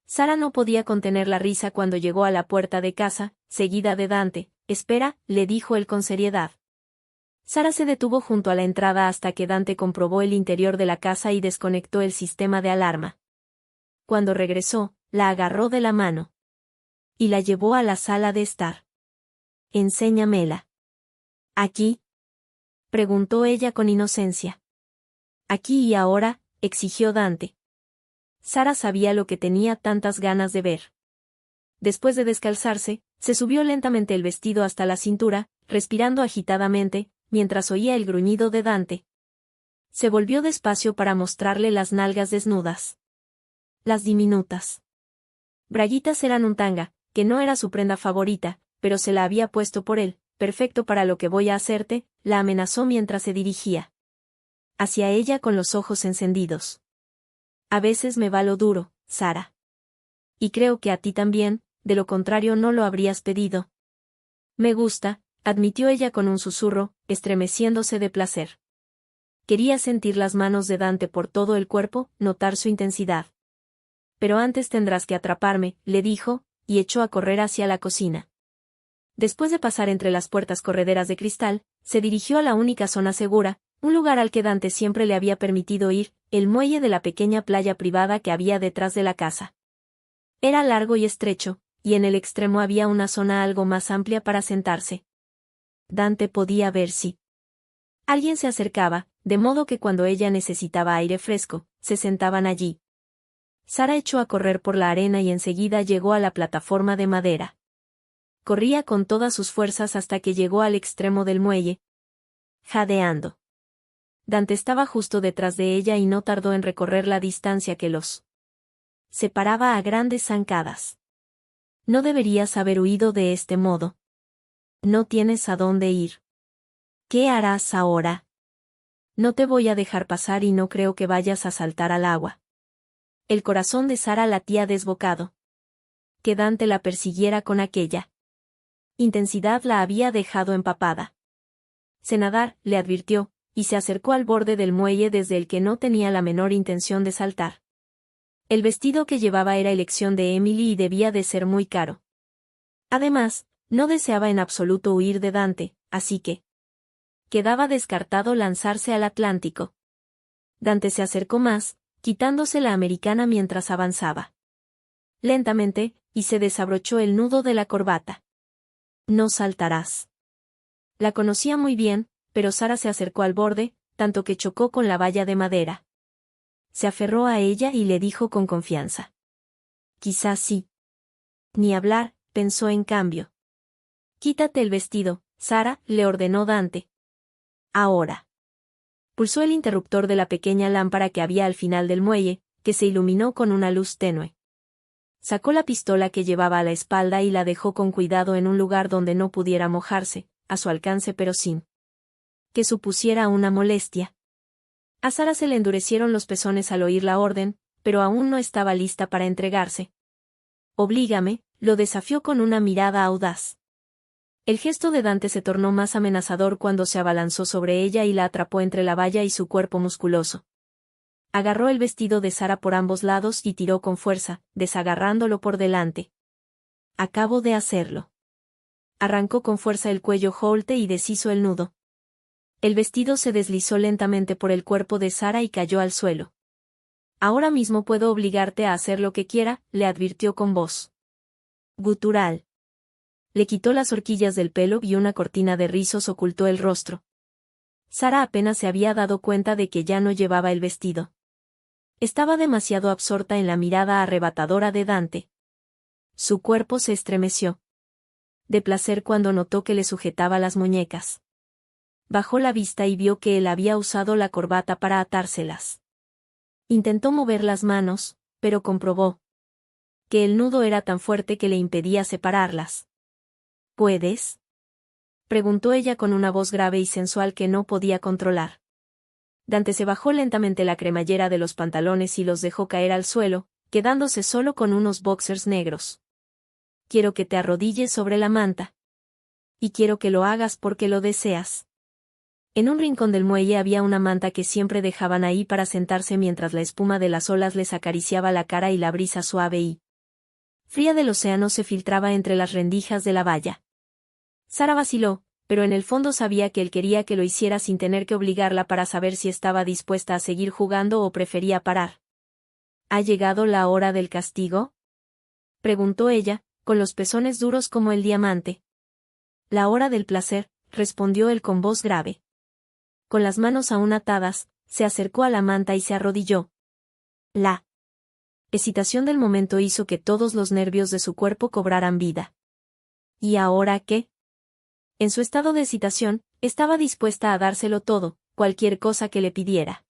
Sara no podía contener la risa cuando llegó a la puerta de casa, seguida de Dante. «Espera», le dijo él con seriedad. Sara se detuvo junto a la entrada hasta que Dante comprobó el interior de la casa y desconectó el sistema de alarma. Cuando regresó, la agarró de la mano y la llevó a la sala de estar. «Enséñamela». «¿Aquí?», preguntó ella con inocencia. «Aquí y ahora», exigió Dante. Sara sabía lo que tenía tantas ganas de ver. Después de descalzarse, se subió lentamente el vestido hasta la cintura, respirando agitadamente, mientras oía el gruñido de Dante. Se volvió despacio para mostrarle las nalgas desnudas. Las diminutas braguitas eran un tanga, que no era su prenda favorita, pero se la había puesto por él. «Perfecto para lo que voy a hacerte», la amenazó mientras se dirigía hacia ella con los ojos encendidos. «A veces me va lo duro, Sara. Y creo que a ti también, de lo contrario no lo habrías pedido». «Me gusta», admitió ella con un susurro, estremeciéndose de placer. Quería sentir las manos de Dante por todo el cuerpo, notar su intensidad. «Pero antes tendrás que atraparme», le dijo, y echó a correr hacia la cocina. Después de pasar entre las puertas correderas de cristal, se dirigió a la única zona segura, un lugar al que Dante siempre le había permitido ir, el muelle de la pequeña playa privada que había detrás de la casa. Era largo y estrecho, y en el extremo había una zona algo más amplia para sentarse. Dante podía ver si alguien se acercaba, de modo que cuando ella necesitaba aire fresco, se sentaban allí. Sara echó a correr por la arena y enseguida llegó a la plataforma de madera. Corría con todas sus fuerzas hasta que llegó al extremo del muelle, jadeando. Dante estaba justo detrás de ella y no tardó en recorrer la distancia que los separaba a grandes zancadas. «No deberías haber huido de este modo. No tienes a dónde ir. ¿Qué harás ahora? No te voy a dejar pasar y no creo que vayas a saltar al agua». El corazón de Sara latía desbocado. Que Dante la persiguiera con aquella intensidad la había dejado empapada. «Sé nadar», le advirtió, y se acercó al borde del muelle desde el que no tenía la menor intención de saltar. El vestido que llevaba era elección de Emily y debía de ser muy caro. Además, no deseaba en absoluto huir de Dante, así que quedaba descartado lanzarse al Atlántico. Dante se acercó más, quitándose la americana mientras avanzaba lentamente, y se desabrochó el nudo de la corbata. «No saltarás». La conocía muy bien, pero Sara se acercó al borde, tanto que chocó con la valla de madera. Se aferró a ella y le dijo con confianza: «Quizás sí». Ni hablar, pensó en cambio. «Quítate el vestido, Sara», le ordenó Dante. «Ahora». Pulsó el interruptor de la pequeña lámpara que había al final del muelle, que se iluminó con una luz tenue. Sacó la pistola que llevaba a la espalda y la dejó con cuidado en un lugar donde no pudiera mojarse, a su alcance pero sin que supusiera una molestia. A Sara se le endurecieron los pezones al oír la orden, pero aún no estaba lista para entregarse. «Oblígame», lo desafió con una mirada audaz. El gesto de Dante se tornó más amenazador cuando se abalanzó sobre ella y la atrapó entre la valla y su cuerpo musculoso. Agarró el vestido de Sara por ambos lados y tiró con fuerza, desagarrándolo por delante. «Acabo de hacerlo». Arrancó con fuerza el cuello Holte y deshizo el nudo. El vestido se deslizó lentamente por el cuerpo de Sara y cayó al suelo. «Ahora mismo puedo obligarte a hacer lo que quiera», le advirtió con voz gutural. Le quitó las horquillas del pelo y una cortina de rizos ocultó el rostro. Sara apenas se había dado cuenta de que ya no llevaba el vestido. Estaba demasiado absorta en la mirada arrebatadora de Dante. Su cuerpo se estremeció de placer cuando notó que le sujetaba las muñecas. Bajó la vista y vio que él había usado la corbata para atárselas. Intentó mover las manos, pero comprobó que el nudo era tan fuerte que le impedía separarlas. «¿Puedes?», preguntó ella con una voz grave y sensual que no podía controlar. Dante se bajó lentamente la cremallera de los pantalones y los dejó caer al suelo, quedándose solo con unos boxers negros. «Quiero que te arrodilles sobre la manta. Y quiero que lo hagas porque lo deseas». En un rincón del muelle había una manta que siempre dejaban ahí para sentarse mientras la espuma de las olas les acariciaba la cara y la brisa suave y fría del océano se filtraba entre las rendijas de la valla. Sara vaciló, pero en el fondo sabía que él quería que lo hiciera sin tener que obligarla para saber si estaba dispuesta a seguir jugando o prefería parar. ¿Ha llegado la hora del castigo?, preguntó ella, con los pezones duros como el diamante. La hora del placer, respondió él con voz grave. Con las manos aún atadas, se acercó a la manta y se arrodilló. La excitación del momento hizo que todos los nervios de su cuerpo cobraran vida. ¿Y ahora qué? En su estado de excitación, estaba dispuesta a dárselo todo, cualquier cosa que le pidiera.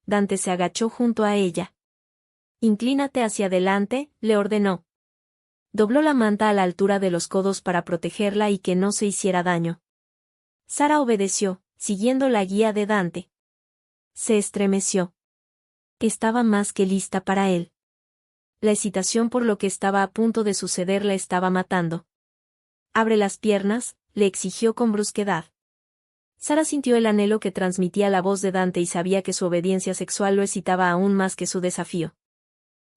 Dante se agachó junto a ella. Inclínate hacia adelante, le ordenó. Dobló la manta a la altura de los codos para protegerla y que no se hiciera daño. Sara obedeció, siguiendo la guía de Dante. Se estremeció. Estaba más que lista para él. La excitación por lo que estaba a punto de suceder la estaba matando. Abre las piernas, le exigió con brusquedad. Sara sintió el anhelo que transmitía la voz de Dante y sabía que su obediencia sexual lo excitaba aún más que su desafío.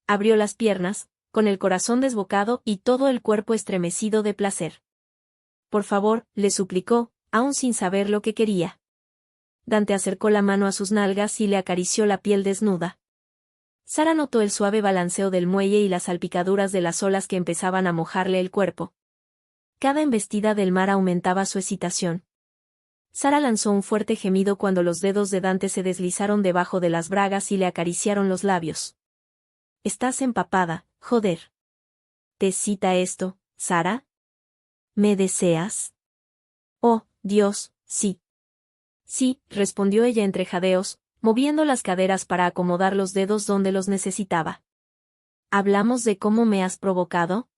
Abrió las piernas, con el corazón desbocado y todo el cuerpo estremecido de placer. Por favor, le suplicó, aún sin saber lo que quería. Dante acercó la mano a sus nalgas y le acarició la piel desnuda. Sara notó el suave balanceo del muelle y las salpicaduras de las olas que empezaban a mojarle el cuerpo. Cada embestida del mar aumentaba su excitación. Sara lanzó un fuerte gemido cuando los dedos de Dante se deslizaron debajo de las bragas y le acariciaron los labios. Estás empapada, joder. ¿Te excita esto, Sara? ¿Me deseas? Oh, Dios, sí. Sí, respondió ella entre jadeos, moviendo las caderas para acomodar los dedos donde los necesitaba. ¿Hablamos de cómo me has provocado?,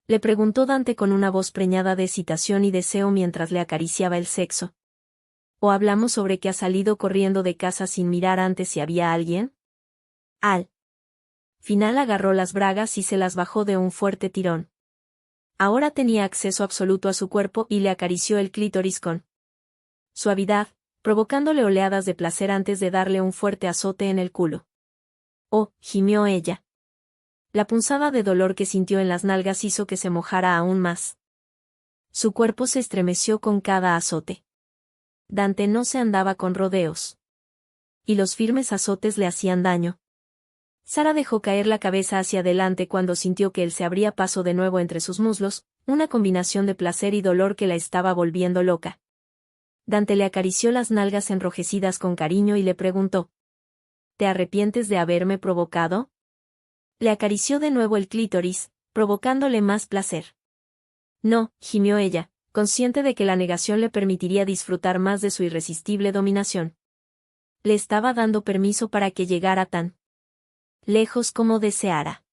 le preguntó Dante con una voz preñada de excitación y deseo mientras le acariciaba el sexo. ¿O hablamos sobre que has salido corriendo de casa sin mirar antes si había alguien? Al final agarró las bragas y se las bajó de un fuerte tirón. Ahora tenía acceso absoluto a su cuerpo y le acarició el clítoris con suavidad, provocándole oleadas de placer antes de darle un fuerte azote en el culo. Oh, gimió ella. La punzada de dolor que sintió en las nalgas hizo que se mojara aún más. Su cuerpo se estremeció con cada azote. Dante no se andaba con rodeos. Y los firmes azotes le hacían daño. Sara dejó caer la cabeza hacia adelante cuando sintió que él se abría paso de nuevo entre sus muslos, una combinación de placer y dolor que la estaba volviendo loca. Dante le acarició las nalgas enrojecidas con cariño y le preguntó: ¿Te arrepientes de haberme provocado? Le acarició de nuevo el clítoris, provocándole más placer. No, gimió ella, consciente de que la negación le permitiría disfrutar más de su irresistible dominación. Le estaba dando permiso para que llegara tan lejos como deseara.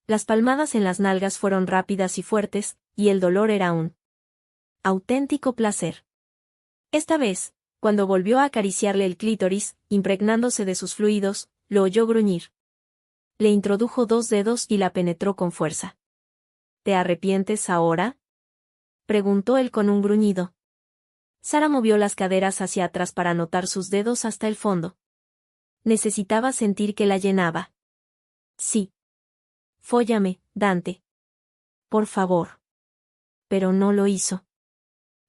Las palmadas en las nalgas fueron rápidas y fuertes, y el dolor era un auténtico placer. Esta vez, cuando volvió a acariciarle el clítoris, impregnándose de sus fluidos, lo oyó gruñir. Le introdujo 2 dedos y la penetró con fuerza. ¿Te arrepientes ahora?, preguntó él con un gruñido. Sara movió las caderas hacia atrás para notar sus dedos hasta el fondo. Necesitaba sentir que la llenaba. Sí. Fóllame, Dante. Por favor. Pero no lo hizo.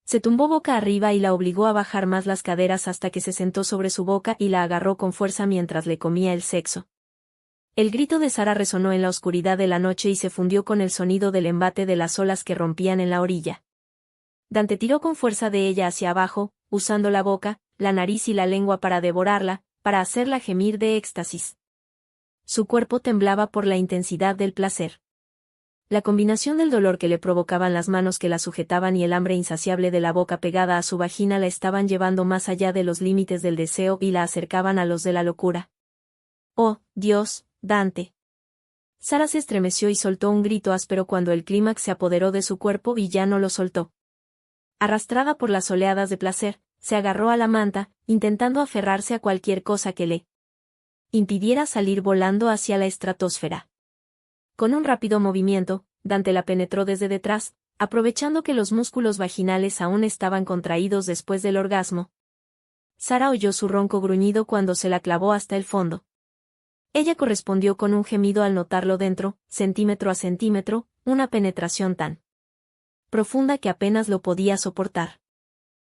Se tumbó boca arriba y la obligó a bajar más las caderas hasta que se sentó sobre su boca y la agarró con fuerza mientras le comía el sexo. El grito de Sara resonó en la oscuridad de la noche y se fundió con el sonido del embate de las olas que rompían en la orilla. Dante tiró con fuerza de ella hacia abajo, usando la boca, la nariz y la lengua para devorarla, para hacerla gemir de éxtasis. Su cuerpo temblaba por la intensidad del placer. La combinación del dolor que le provocaban las manos que la sujetaban y el hambre insaciable de la boca pegada a su vagina la estaban llevando más allá de los límites del deseo y la acercaban a los de la locura. Oh, Dios, Dante. Sara se estremeció y soltó un grito áspero cuando el clímax se apoderó de su cuerpo y ya no lo soltó. Arrastrada por las oleadas de placer, se agarró a la manta, intentando aferrarse a cualquier cosa que le impidiera salir volando hacia la estratosfera. Con un rápido movimiento, Dante la penetró desde detrás, aprovechando que los músculos vaginales aún estaban contraídos después del orgasmo. Sara oyó su ronco gruñido cuando se la clavó hasta el fondo. Ella correspondió con un gemido al notarlo dentro, centímetro a centímetro, una penetración tan profunda que apenas lo podía soportar.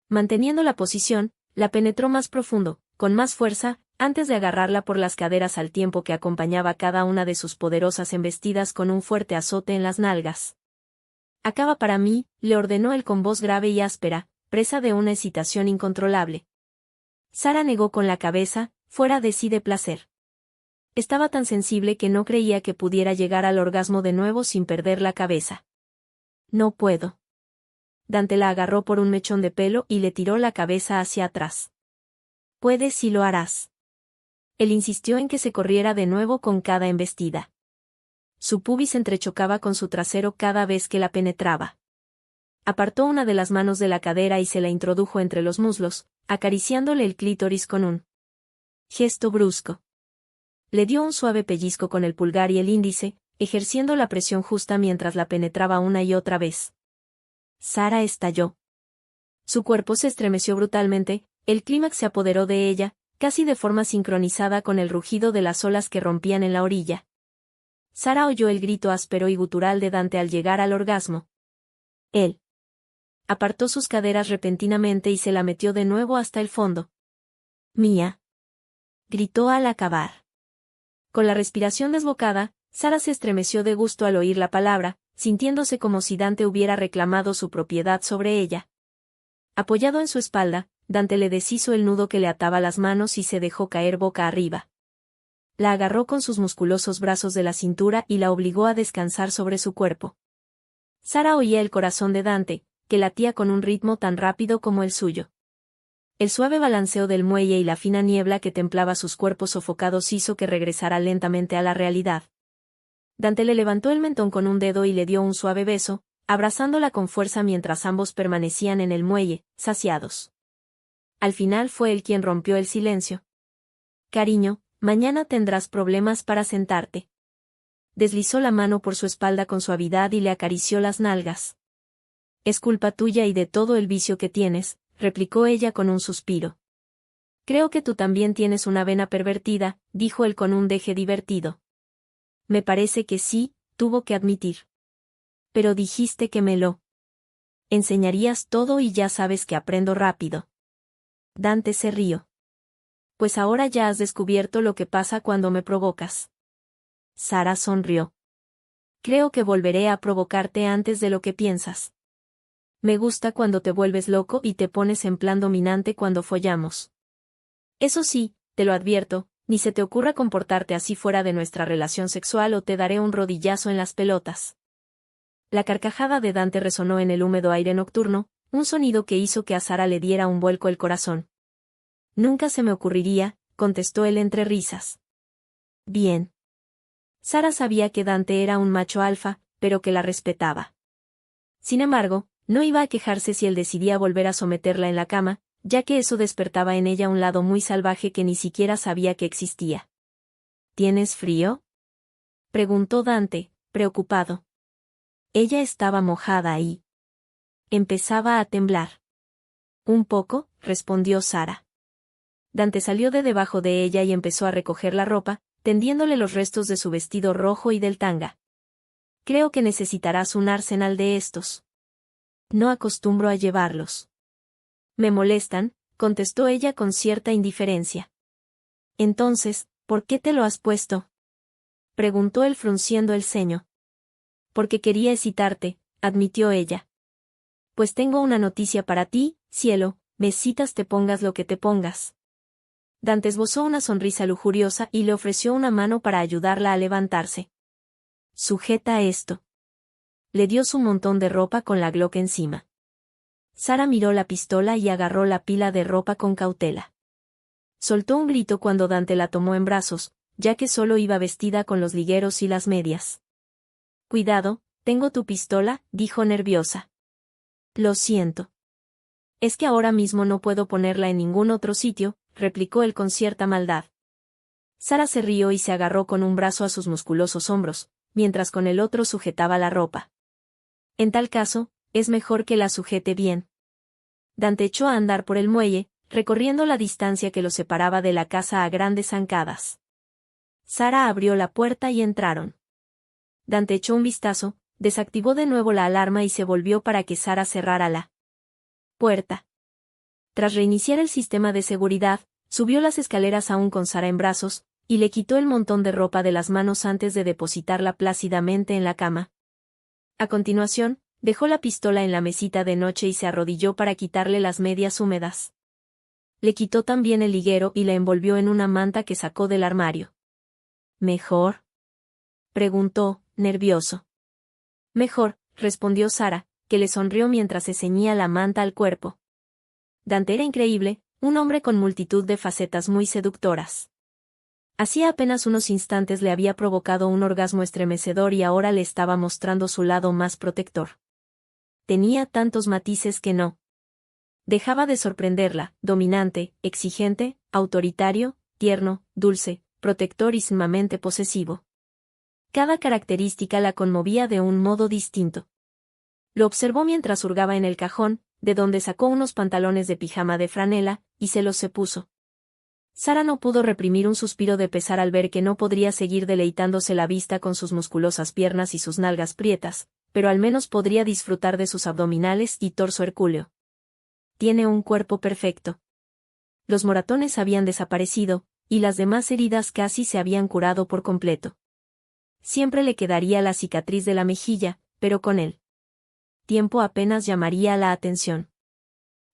Manteniendo la posición, la penetró más profundo, con más fuerza, antes de agarrarla por las caderas al tiempo que acompañaba cada una de sus poderosas embestidas con un fuerte azote en las nalgas. «Acaba para mí», le ordenó él con voz grave y áspera, presa de una excitación incontrolable. Sara negó con la cabeza, fuera de sí de placer. Estaba tan sensible que no creía que pudiera llegar al orgasmo de nuevo sin perder la cabeza. «No puedo». Dante la agarró por un mechón de pelo y le tiró la cabeza hacia atrás. «Puedes y lo harás». Él insistió en que se corriera de nuevo con cada embestida. Su pubis entrechocaba con su trasero cada vez que la penetraba. Apartó una de las manos de la cadera y se la introdujo entre los muslos, acariciándole el clítoris con un gesto brusco. Le dio un suave pellizco con el pulgar y el índice, ejerciendo la presión justa mientras la penetraba una y otra vez. Sara estalló. Su cuerpo se estremeció brutalmente, el clímax se apoderó de ella, casi de forma sincronizada con el rugido de las olas que rompían en la orilla. Sara oyó el grito áspero y gutural de Dante al llegar al orgasmo. Él apartó sus caderas repentinamente y se la metió de nuevo hasta el fondo. «Mía», gritó al acabar. Con la respiración desbocada, Sara se estremeció de gusto al oír la palabra, sintiéndose como si Dante hubiera reclamado su propiedad sobre ella. Apoyado en su espalda, Dante le deshizo el nudo que le ataba las manos y se dejó caer boca arriba. La agarró con sus musculosos brazos de la cintura y la obligó a descansar sobre su cuerpo. Sara oía el corazón de Dante, que latía con un ritmo tan rápido como el suyo. El suave balanceo del muelle y la fina niebla que templaba sus cuerpos sofocados hizo que regresara lentamente a la realidad. Dante le levantó el mentón con un dedo y le dio un suave beso, abrazándola con fuerza mientras ambos permanecían en el muelle, saciados. Al final fue él quien rompió el silencio. «Cariño, mañana tendrás problemas para sentarte». Deslizó la mano por su espalda con suavidad y le acarició las nalgas. «Es culpa tuya y de todo el vicio que tienes», replicó ella con un suspiro. «Creo que tú también tienes una vena pervertida», dijo él con un deje divertido. «Me parece que sí», tuvo que admitir. «Pero dijiste que me lo enseñarías todo y ya sabes que aprendo rápido». Dante se rió. «Pues ahora ya has descubierto lo que pasa cuando me provocas». Sara sonrió. «Creo que volveré a provocarte antes de lo que piensas. Me gusta cuando te vuelves loco y te pones en plan dominante cuando follamos. Eso sí, te lo advierto, ni se te ocurra comportarte así fuera de nuestra relación sexual o te daré un rodillazo en las pelotas». La carcajada de Dante resonó en el húmedo aire nocturno, un sonido que hizo que a Sara le diera un vuelco el corazón. «Nunca se me ocurriría», contestó él entre risas. «Bien». Sara sabía que Dante era un macho alfa, pero que la respetaba. Sin embargo, no iba a quejarse si él decidía volver a someterla en la cama, ya que eso despertaba en ella un lado muy salvaje que ni siquiera sabía que existía. «¿Tienes frío?», preguntó Dante, preocupado. Ella estaba mojada y empezaba a temblar. «Un poco», respondió Sara. Dante salió de debajo de ella y empezó a recoger la ropa, tendiéndole los restos de su vestido rojo y del tanga. «Creo que necesitarás un arsenal de estos. No acostumbro a llevarlos». «Me molestan», contestó ella con cierta indiferencia. «Entonces, ¿por qué te lo has puesto?», preguntó él frunciendo el ceño. «Porque quería excitarte», admitió ella. «Pues tengo una noticia para ti, cielo, me excitas te pongas lo que te pongas». Dante esbozó una sonrisa lujuriosa y le ofreció una mano para ayudarla a levantarse. «Sujeta esto». Le dio su montón de ropa con la Glock encima. Sara miró la pistola y agarró la pila de ropa con cautela. Soltó un grito cuando Dante la tomó en brazos, ya que solo iba vestida con los ligueros y las medias. «Cuidado, tengo tu pistola», dijo nerviosa. «Lo siento. Es que ahora mismo no puedo ponerla en ningún otro sitio», replicó él con cierta maldad. Sara se rió y se agarró con un brazo a sus musculosos hombros, mientras con el otro sujetaba la ropa. «En tal caso, es mejor que la sujete bien». Dante echó a andar por el muelle, recorriendo la distancia que lo separaba de la casa a grandes zancadas. Sara abrió la puerta y entraron. Dante echó un vistazo, desactivó de nuevo la alarma y se volvió para que Sara cerrara la puerta. Tras reiniciar el sistema de seguridad, subió las escaleras aún con Sara en brazos, y le quitó el montón de ropa de las manos antes de depositarla plácidamente en la cama. A continuación, dejó la pistola en la mesita de noche y se arrodilló para quitarle las medias húmedas. Le quitó también el liguero y la envolvió en una manta que sacó del armario. ¿Mejor?, preguntó, nervioso. Mejor, respondió Sara, que le sonrió mientras se ceñía la manta al cuerpo. Dante era increíble, un hombre con multitud de facetas muy seductoras. Hacía apenas unos instantes le había provocado un orgasmo estremecedor y ahora le estaba mostrando su lado más protector. Tenía tantos matices que no dejaba de sorprenderla: dominante, exigente, autoritario, tierno, dulce, protector y sumamente posesivo. Cada característica la conmovía de un modo distinto. Lo observó mientras hurgaba en el cajón, de donde sacó unos pantalones de pijama de franela, y se puso. Sara no pudo reprimir un suspiro de pesar al ver que no podría seguir deleitándose la vista con sus musculosas piernas y sus nalgas prietas, pero al menos podría disfrutar de sus abdominales y torso hercúleo. Tiene un cuerpo perfecto. Los moratones habían desaparecido, y las demás heridas casi se habían curado por completo. Siempre le quedaría la cicatriz de la mejilla, pero con él tiempo apenas llamaría la atención.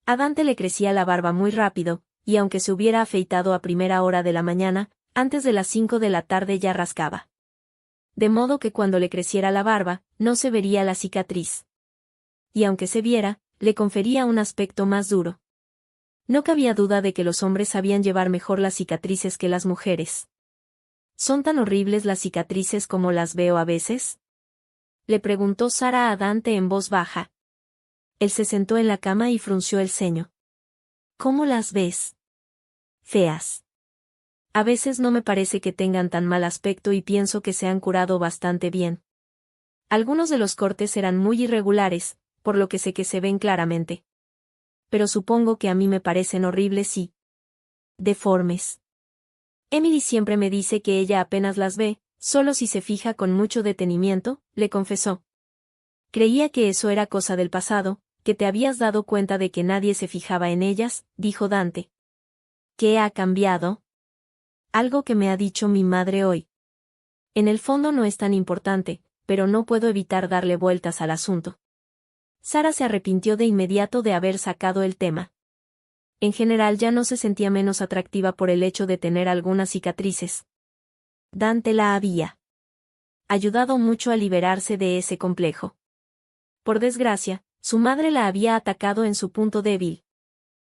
A Dante le crecía la barba muy rápido, y aunque se hubiera afeitado a primera hora de la mañana, antes de las 5 de la tarde ya rascaba. De modo que cuando le creciera la barba, no se vería la cicatriz. Y aunque se viera, le confería un aspecto más duro. No cabía duda de que los hombres sabían llevar mejor las cicatrices que las mujeres. ¿Son tan horribles las cicatrices como las veo a veces?, le preguntó Sara a Dante en voz baja. Él se sentó en la cama y frunció el ceño. ¿Cómo las ves? Feas. A veces no me parece que tengan tan mal aspecto y pienso que se han curado bastante bien. Algunos de los cortes eran muy irregulares, por lo que sé que se ven claramente. Pero supongo que a mí me parecen horribles y deformes. Emily siempre me dice que ella apenas las ve, solo si se fija con mucho detenimiento, le confesó. Creía que eso era cosa del pasado, que te habías dado cuenta de que nadie se fijaba en ellas, dijo Dante. ¿Qué ha cambiado? Algo que me ha dicho mi madre hoy. En el fondo no es tan importante, pero no puedo evitar darle vueltas al asunto. Sara se arrepintió de inmediato de haber sacado el tema. En general ya no se sentía menos atractiva por el hecho de tener algunas cicatrices. Dante la había ayudado mucho a liberarse de ese complejo. Por desgracia, su madre la había atacado en su punto débil.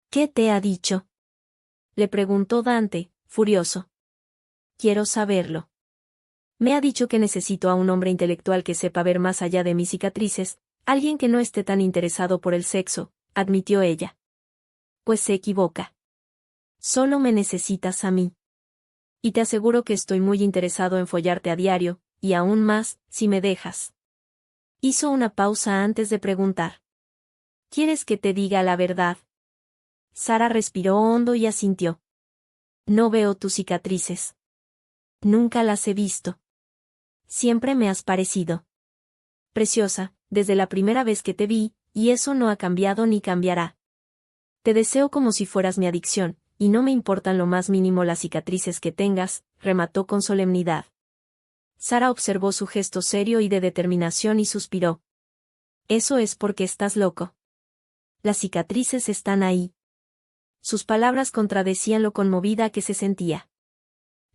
¿Qué te ha dicho?, le preguntó Dante, furioso. Quiero saberlo. Me ha dicho que necesito a un hombre intelectual que sepa ver más allá de mis cicatrices, alguien que no esté tan interesado por el sexo, admitió ella. Pues se equivoca. Solo me necesitas a mí. Y te aseguro que estoy muy interesado en follarte a diario, y aún más, si me dejas. Hizo una pausa antes de preguntar. ¿Quieres que te diga la verdad? Sara respiró hondo y asintió. No veo tus cicatrices. Nunca las he visto. Siempre me has parecido preciosa, desde la primera vez que te vi, y eso no ha cambiado ni cambiará. Te deseo como si fueras mi adicción, y no me importan lo más mínimo las cicatrices que tengas, remató con solemnidad. Sara observó su gesto serio y de determinación y suspiró. Eso es porque estás loco. Las cicatrices están ahí. Sus palabras contradecían lo conmovida que se sentía.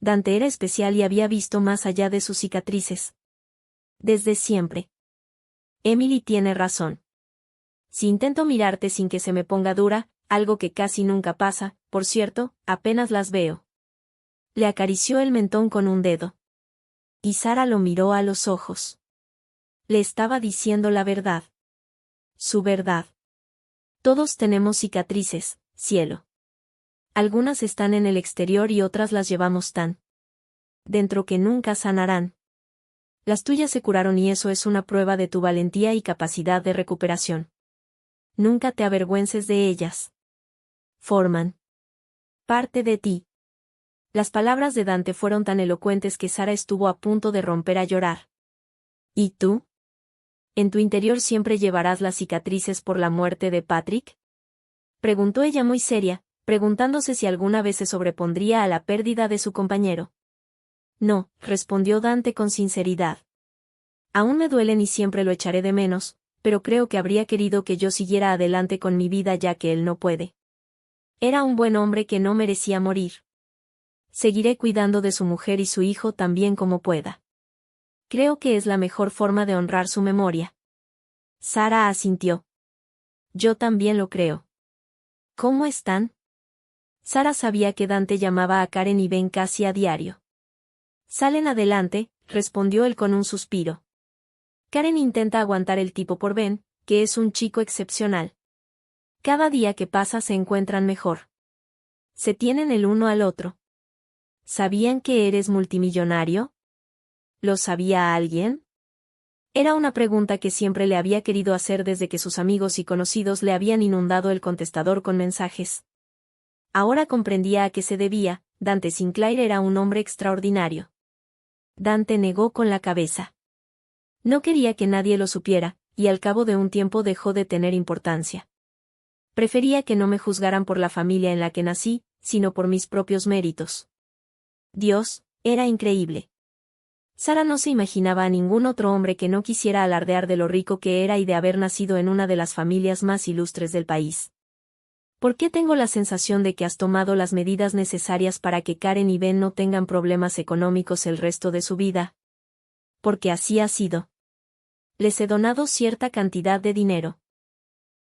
Dante era especial y había visto más allá de sus cicatrices. Desde siempre. Emily tiene razón. Si intento mirarte sin que se me ponga dura, algo que casi nunca pasa, por cierto, apenas las veo. Le acarició el mentón con un dedo. Y Sara lo miró a los ojos. Le estaba diciendo la verdad. Su verdad. Todos tenemos cicatrices, cielo. Algunas están en el exterior y otras las llevamos tan dentro que nunca sanarán. Las tuyas se curaron y eso es una prueba de tu valentía y capacidad de recuperación. Nunca te avergüences de ellas. Forman parte de ti. Las palabras de Dante fueron tan elocuentes que Sara estuvo a punto de romper a llorar. ¿Y tú? ¿En tu interior siempre llevarás las cicatrices por la muerte de Patrick? Preguntó ella muy seria, preguntándose si alguna vez se sobrepondría a la pérdida de su compañero. No, respondió Dante con sinceridad. Aún me duelen y siempre lo echaré de menos, pero creo que habría querido que yo siguiera adelante con mi vida ya que él no puede. Era un buen hombre que no merecía morir. Seguiré cuidando de su mujer y su hijo tan bien como pueda. Creo que es la mejor forma de honrar su memoria. Sara asintió. Yo también lo creo. ¿Cómo están? Sara sabía que Dante llamaba a Karen y Ben casi a diario. Salen adelante, respondió él con un suspiro. Karen intenta aguantar el tipo por Ben, que es un chico excepcional. Cada día que pasa se encuentran mejor. Se tienen el uno al otro. ¿Sabían que eres multimillonario? ¿Lo sabía alguien? Era una pregunta que siempre le había querido hacer desde que sus amigos y conocidos le habían inundado el contestador con mensajes. Ahora comprendía a qué se debía. Dante Sinclair era un hombre extraordinario. Dante negó con la cabeza. No quería que nadie lo supiera, y al cabo de un tiempo dejó de tener importancia. Prefería que no me juzgaran por la familia en la que nací, sino por mis propios méritos. Dios, era increíble. Sara no se imaginaba a ningún otro hombre que no quisiera alardear de lo rico que era y de haber nacido en una de las familias más ilustres del país. ¿Por qué tengo la sensación de que has tomado las medidas necesarias para que Karen y Ben no tengan problemas económicos el resto de su vida? Porque así ha sido. Les he donado cierta cantidad de dinero.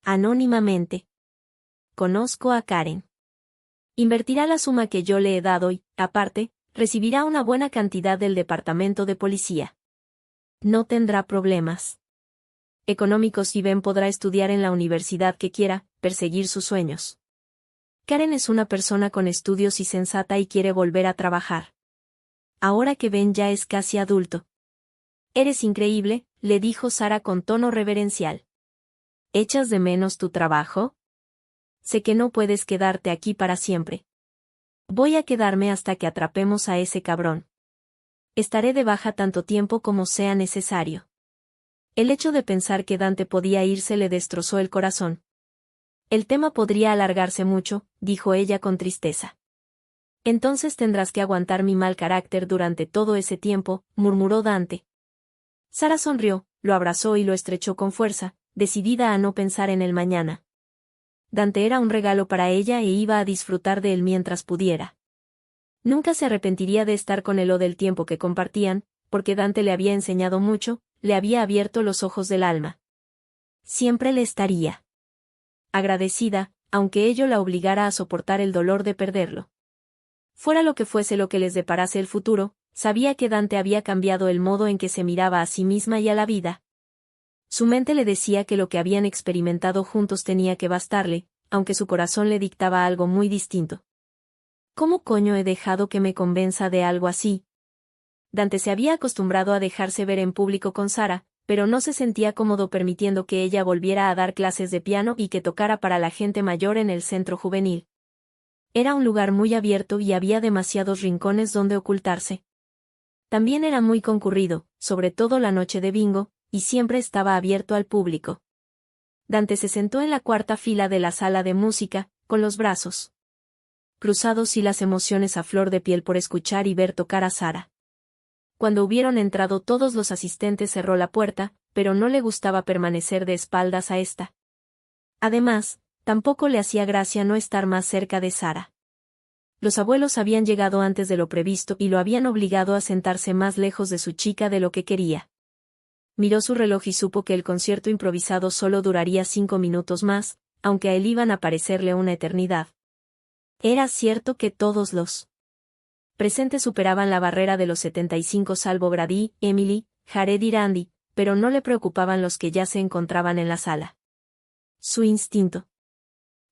Anónimamente. Conozco a Karen. Invertirá la suma que yo le he dado y, aparte, recibirá una buena cantidad del departamento de policía. No tendrá problemas económicos y Ben podrá estudiar en la universidad que quiera, perseguir sus sueños. Karen es una persona con estudios y sensata y quiere volver a trabajar. Ahora que Ben ya es casi adulto. Eres increíble, le dijo Sara con tono reverencial. ¿Echas de menos tu trabajo? Sé que no puedes quedarte aquí para siempre. Voy a quedarme hasta que atrapemos a ese cabrón. Estaré de baja tanto tiempo como sea necesario. El hecho de pensar que Dante podía irse le destrozó el corazón. El tema podría alargarse mucho, dijo ella con tristeza. Entonces tendrás que aguantar mi mal carácter durante todo ese tiempo, murmuró Dante. Sara sonrió, lo abrazó y lo estrechó con fuerza, decidida a no pensar en el mañana. Dante era un regalo para ella e iba a disfrutar de él mientras pudiera. Nunca se arrepentiría de estar con él o del tiempo que compartían, porque Dante le había enseñado mucho, le había abierto los ojos del alma. Siempre le estaría agradecida, aunque ello la obligara a soportar el dolor de perderlo. Fuera lo que fuese lo que les deparase el futuro, sabía que Dante había cambiado el modo en que se miraba a sí misma y a la vida. Su mente le decía que lo que habían experimentado juntos tenía que bastarle, aunque su corazón le dictaba algo muy distinto. ¿Cómo coño he dejado que me convenza de algo así? Dante se había acostumbrado a dejarse ver en público con Sara, pero no se sentía cómodo permitiendo que ella volviera a dar clases de piano y que tocara para la gente mayor en el centro juvenil. Era un lugar muy abierto y había demasiados rincones donde ocultarse. También era muy concurrido, sobre todo la noche de bingo, y siempre estaba abierto al público. Dante se sentó en la cuarta fila de la sala de música, con los brazos cruzados y las emociones a flor de piel por escuchar y ver tocar a Sara. Cuando hubieron entrado todos los asistentes cerró la puerta, pero no le gustaba permanecer de espaldas a esta. Además, tampoco le hacía gracia no estar más cerca de Sara. Los abuelos habían llegado antes de lo previsto y lo habían obligado a sentarse más lejos de su chica de lo que quería. Miró su reloj y supo que el concierto improvisado solo duraría 5 minutos más, aunque a él iban a parecerle una eternidad. Era cierto que todos los presentes superaban la barrera de los 75 salvo Grady, Emily, Jared y Randy, pero no le preocupaban los que ya se encontraban en la sala. Su instinto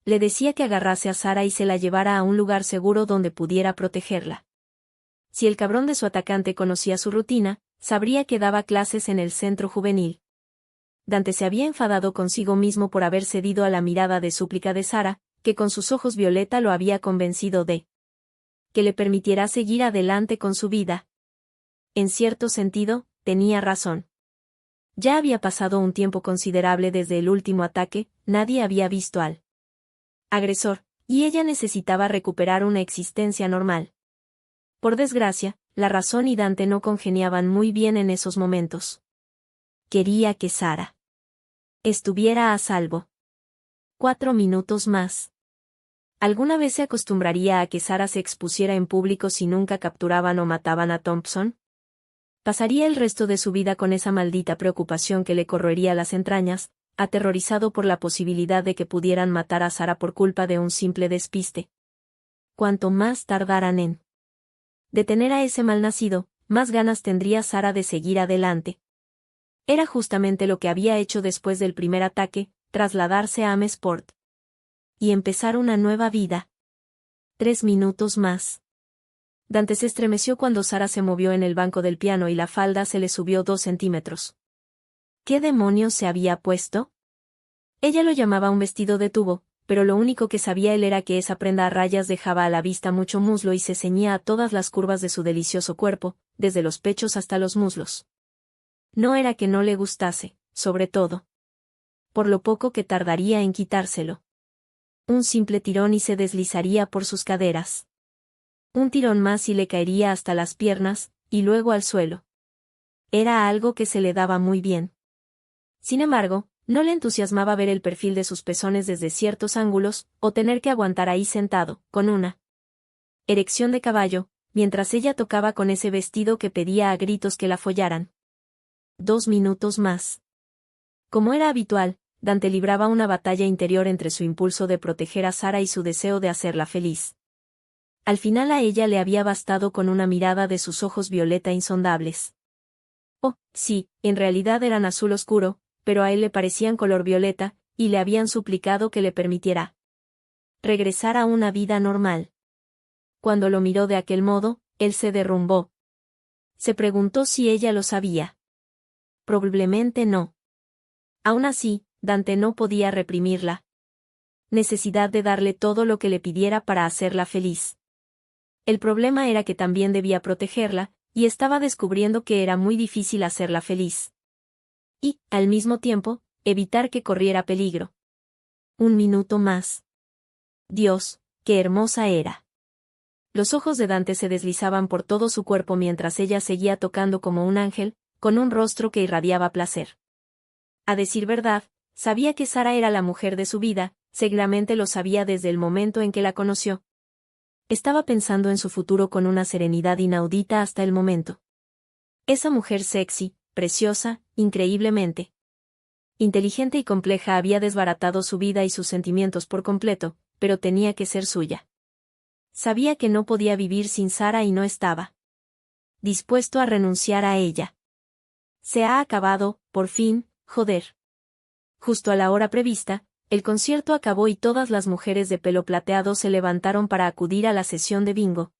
le decía que agarrase a Sara y se la llevara a un lugar seguro donde pudiera protegerla. Si el cabrón de su atacante conocía su rutina, sabría que daba clases en el centro juvenil. Dante se había enfadado consigo mismo por haber cedido a la mirada de súplica de Sara, que con sus ojos violeta lo había convencido de que le permitiera seguir adelante con su vida. En cierto sentido, tenía razón. Ya había pasado un tiempo considerable desde el último ataque, nadie había visto al agresor, y ella necesitaba recuperar una existencia normal. Por desgracia, la razón y Dante no congeniaban muy bien en esos momentos. Quería que Sara estuviera a salvo. 4 minutos más. ¿Alguna vez se acostumbraría a que Sara se expusiera en público si nunca capturaban o mataban a Thompson? Pasaría el resto de su vida con esa maldita preocupación que le corroería las entrañas, aterrorizado por la posibilidad de que pudieran matar a Sara por culpa de un simple despiste. Cuanto más tardaran en detener a ese malnacido, más ganas tendría Sara de seguir adelante. Era justamente lo que había hecho después del primer ataque, trasladarse a Amesport y empezar una nueva vida. 3 minutos más. Dante se estremeció cuando Sara se movió en el banco del piano y la falda se le subió 2 centímetros. ¿Qué demonios se había puesto? Ella lo llamaba un vestido de tubo, pero lo único que sabía él era que esa prenda a rayas dejaba a la vista mucho muslo y se ceñía a todas las curvas de su delicioso cuerpo, desde los pechos hasta los muslos. No era que no le gustase, sobre todo por lo poco que tardaría en quitárselo. Un simple tirón y se deslizaría por sus caderas. Un tirón más y le caería hasta las piernas, y luego al suelo. Era algo que se le daba muy bien. Sin embargo, no le entusiasmaba ver el perfil de sus pezones desde ciertos ángulos, o tener que aguantar ahí sentado, con una erección de caballo, mientras ella tocaba con ese vestido que pedía a gritos que la follaran. 2 minutos más. Como era habitual, Dante libraba una batalla interior entre su impulso de proteger a Sara y su deseo de hacerla feliz. Al final a ella le había bastado con una mirada de sus ojos violeta insondables. Oh, sí, en realidad eran azul oscuro, pero a él le parecían color violeta, y le habían suplicado que le permitiera regresar a una vida normal. Cuando lo miró de aquel modo, él se derrumbó. Se preguntó si ella lo sabía. Probablemente no. Aún así, Dante no podía reprimirla necesidad de darle todo lo que le pidiera para hacerla feliz. El problema era que también debía protegerla, y estaba descubriendo que era muy difícil hacerla feliz. Y, al mismo tiempo, evitar que corriera peligro. 1 minuto más. Dios, qué hermosa era. Los ojos de Dante se deslizaban por todo su cuerpo mientras ella seguía tocando como un ángel, con un rostro que irradiaba placer. A decir verdad, sabía que Sara era la mujer de su vida, seguramente lo sabía desde el momento en que la conoció. Estaba pensando en su futuro con una serenidad inaudita hasta el momento. Esa mujer sexy, preciosa, increíblemente inteligente y compleja había desbaratado su vida y sus sentimientos por completo, pero tenía que ser suya. Sabía que no podía vivir sin Sara y no estaba dispuesto a renunciar a ella. Se ha acabado, por fin, joder. Justo a la hora prevista, el concierto acabó y todas las mujeres de pelo plateado se levantaron para acudir a la sesión de bingo.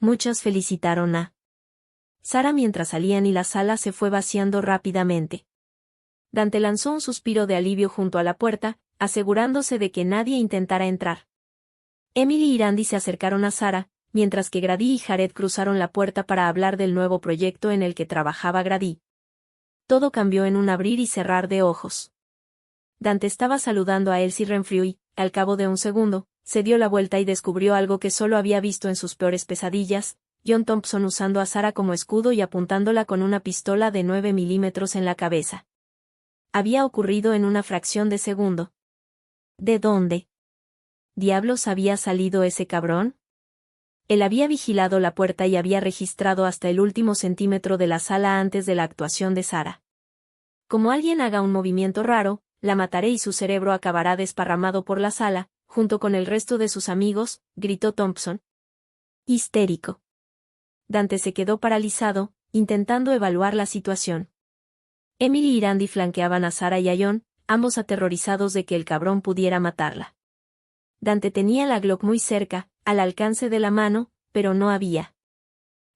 Muchas felicitaron a Sara mientras salían y la sala se fue vaciando rápidamente. Dante lanzó un suspiro de alivio junto a la puerta, asegurándose de que nadie intentara entrar. Emily y Randy se acercaron a Sara, mientras que Grady y Jared cruzaron la puerta para hablar del nuevo proyecto en el que trabajaba Grady. Todo cambió en un abrir y cerrar de ojos. Dante estaba saludando a Elsie Renfrew y, al cabo de un segundo, se dio la vuelta y descubrió algo que solo había visto en sus peores pesadillas: John Thompson usando a Sara como escudo y apuntándola con una pistola de 9 milímetros en la cabeza. Había ocurrido en una fracción de segundo. ¿De dónde diablos había salido ese cabrón? Él había vigilado la puerta y había registrado hasta el último centímetro de la sala antes de la actuación de Sara. Como alguien haga un movimiento raro, la mataré y su cerebro acabará desparramado por la sala, junto con el resto de sus amigos, gritó Thompson. Histérico. Dante se quedó paralizado, intentando evaluar la situación. Emily y Randy flanqueaban a Sara y a John, ambos aterrorizados de que el cabrón pudiera matarla. Dante tenía la Glock muy cerca, al alcance de la mano, pero no había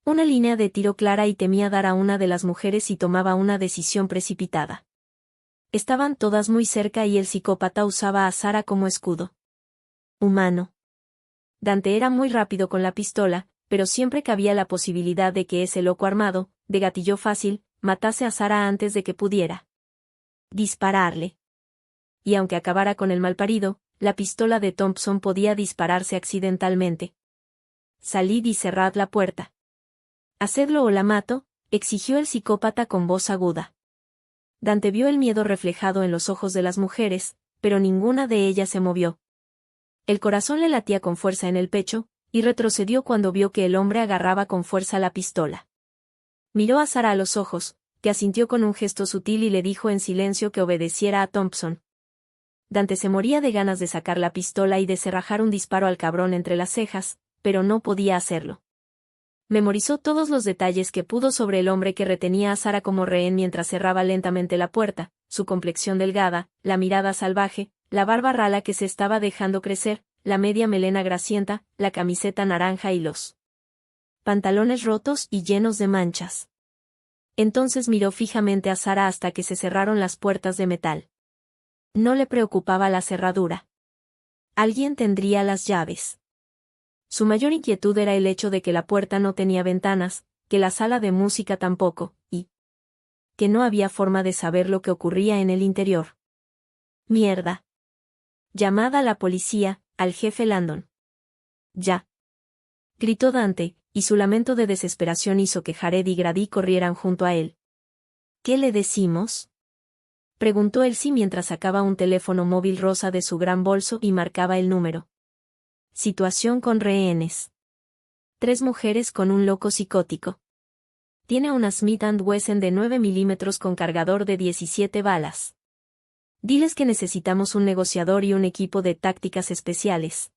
una línea de tiro clara y temía dar a una de las mujeres si tomaba una decisión precipitada. Estaban todas muy cerca y el psicópata usaba a Sara como escudo humano. Dante era muy rápido con la pistola, pero siempre cabía la posibilidad de que ese loco armado, de gatillo fácil, matase a Sarah antes de que pudiera dispararle. Y aunque acabara con el malparido, la pistola de Thompson podía dispararse accidentalmente. Salid y cerrad la puerta. Hacedlo o la mato, exigió el psicópata con voz aguda. Dante vio el miedo reflejado en los ojos de las mujeres, pero ninguna de ellas se movió. El corazón le latía con fuerza en el pecho, y retrocedió cuando vio que el hombre agarraba con fuerza la pistola. Miró a Sarah a los ojos, que asintió con un gesto sutil y le dijo en silencio que obedeciera a Thompson. Dante se moría de ganas de sacar la pistola y de cerrajar un disparo al cabrón entre las cejas, pero no podía hacerlo. Memorizó todos los detalles que pudo sobre el hombre que retenía a Sarah como rehén mientras cerraba lentamente la puerta, su complexión delgada, la mirada salvaje, la barba rala que se estaba dejando crecer, la media melena grasienta, la camiseta naranja y los pantalones rotos y llenos de manchas. Entonces miró fijamente a Sarah hasta que se cerraron las puertas de metal. No le preocupaba la cerradura. Alguien tendría las llaves. Su mayor inquietud era el hecho de que la puerta no tenía ventanas, que la sala de música tampoco, y que no había forma de saber lo que ocurría en el interior. Mierda. Llamad a la policía, al jefe Landon. Ya. Gritó Dante, y su lamento de desesperación hizo que Jared y Grady corrieran junto a él. ¿Qué le decimos? Preguntó Elsie mientras sacaba un teléfono móvil rosa de su gran bolso y marcaba el número. Situación con rehenes. 3 mujeres con un loco psicótico. Tiene una Smith & Wesson de 9 milímetros con cargador de 17 balas. Diles que necesitamos un negociador y un equipo de tácticas especiales.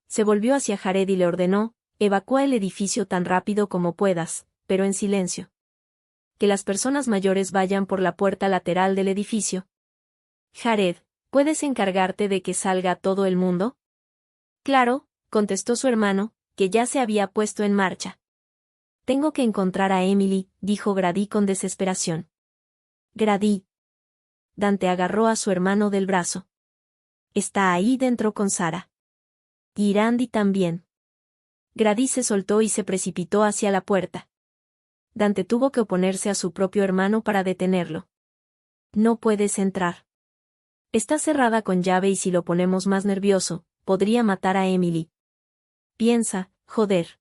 Se volvió hacia Jared y le ordenó, evacúa el edificio tan rápido como puedas, pero en silencio. Que las personas mayores vayan por la puerta lateral del edificio. Jared, ¿puedes encargarte de que salga todo el mundo? Claro, contestó su hermano, que ya se había puesto en marcha. Tengo que encontrar a Emily, dijo Grady con desesperación. Grady. Dante agarró a su hermano del brazo. Está ahí dentro con Sarah. Y Randy también. Grady se soltó y se precipitó hacia la puerta. Dante tuvo que oponerse a su propio hermano para detenerlo. No puedes entrar. Está cerrada con llave y si lo ponemos más nervioso, podría matar a Emily. Piensa, joder.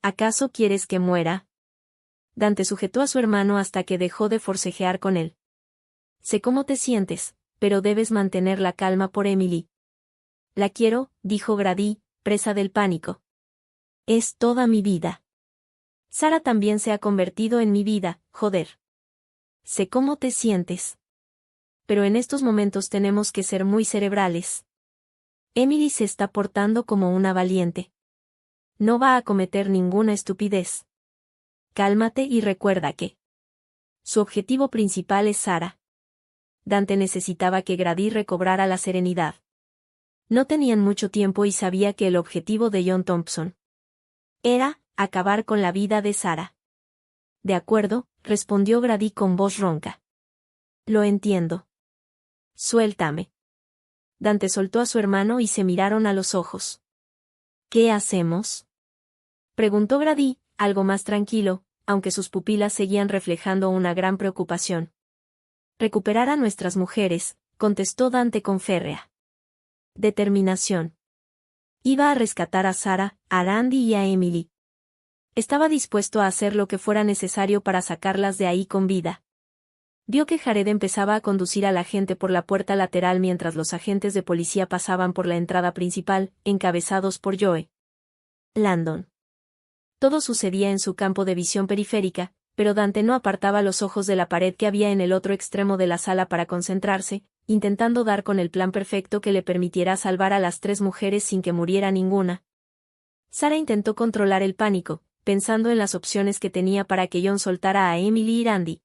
¿Acaso quieres que muera? Dante sujetó a su hermano hasta que dejó de forcejear con él. Sé cómo te sientes, pero debes mantener la calma por Emily. La quiero, dijo Grady, presa del pánico. Es toda mi vida. Sarah también se ha convertido en mi vida, joder. Sé cómo te sientes. Pero en estos momentos tenemos que ser muy cerebrales. Emily se está portando como una valiente. No va a cometer ninguna estupidez. Cálmate y recuerda que su objetivo principal es Sarah. Dante necesitaba que Grady recobrara la serenidad. No tenían mucho tiempo y sabía que el objetivo de John Thompson era acabar con la vida de Sarah. De acuerdo, respondió Grady con voz ronca. Lo entiendo. Suéltame. Dante soltó a su hermano y se miraron a los ojos. ¿Qué hacemos? Preguntó Grady, algo más tranquilo, aunque sus pupilas seguían reflejando una gran preocupación. Recuperar a nuestras mujeres, contestó Dante con férrea determinación. Iba a rescatar a Sarah, a Randy y a Emily. Estaba dispuesto a hacer lo que fuera necesario para sacarlas de ahí con vida. Vio que Jared empezaba a conducir a la gente por la puerta lateral mientras los agentes de policía pasaban por la entrada principal, encabezados por Joe Landon. Todo sucedía en su campo de visión periférica, pero Dante no apartaba los ojos de la pared que había en el otro extremo de la sala para concentrarse, intentando dar con el plan perfecto que le permitiera salvar a las 3 mujeres sin que muriera ninguna. Sarah intentó controlar el pánico, pensando en las opciones que tenía para que John soltara a Emily y Randy.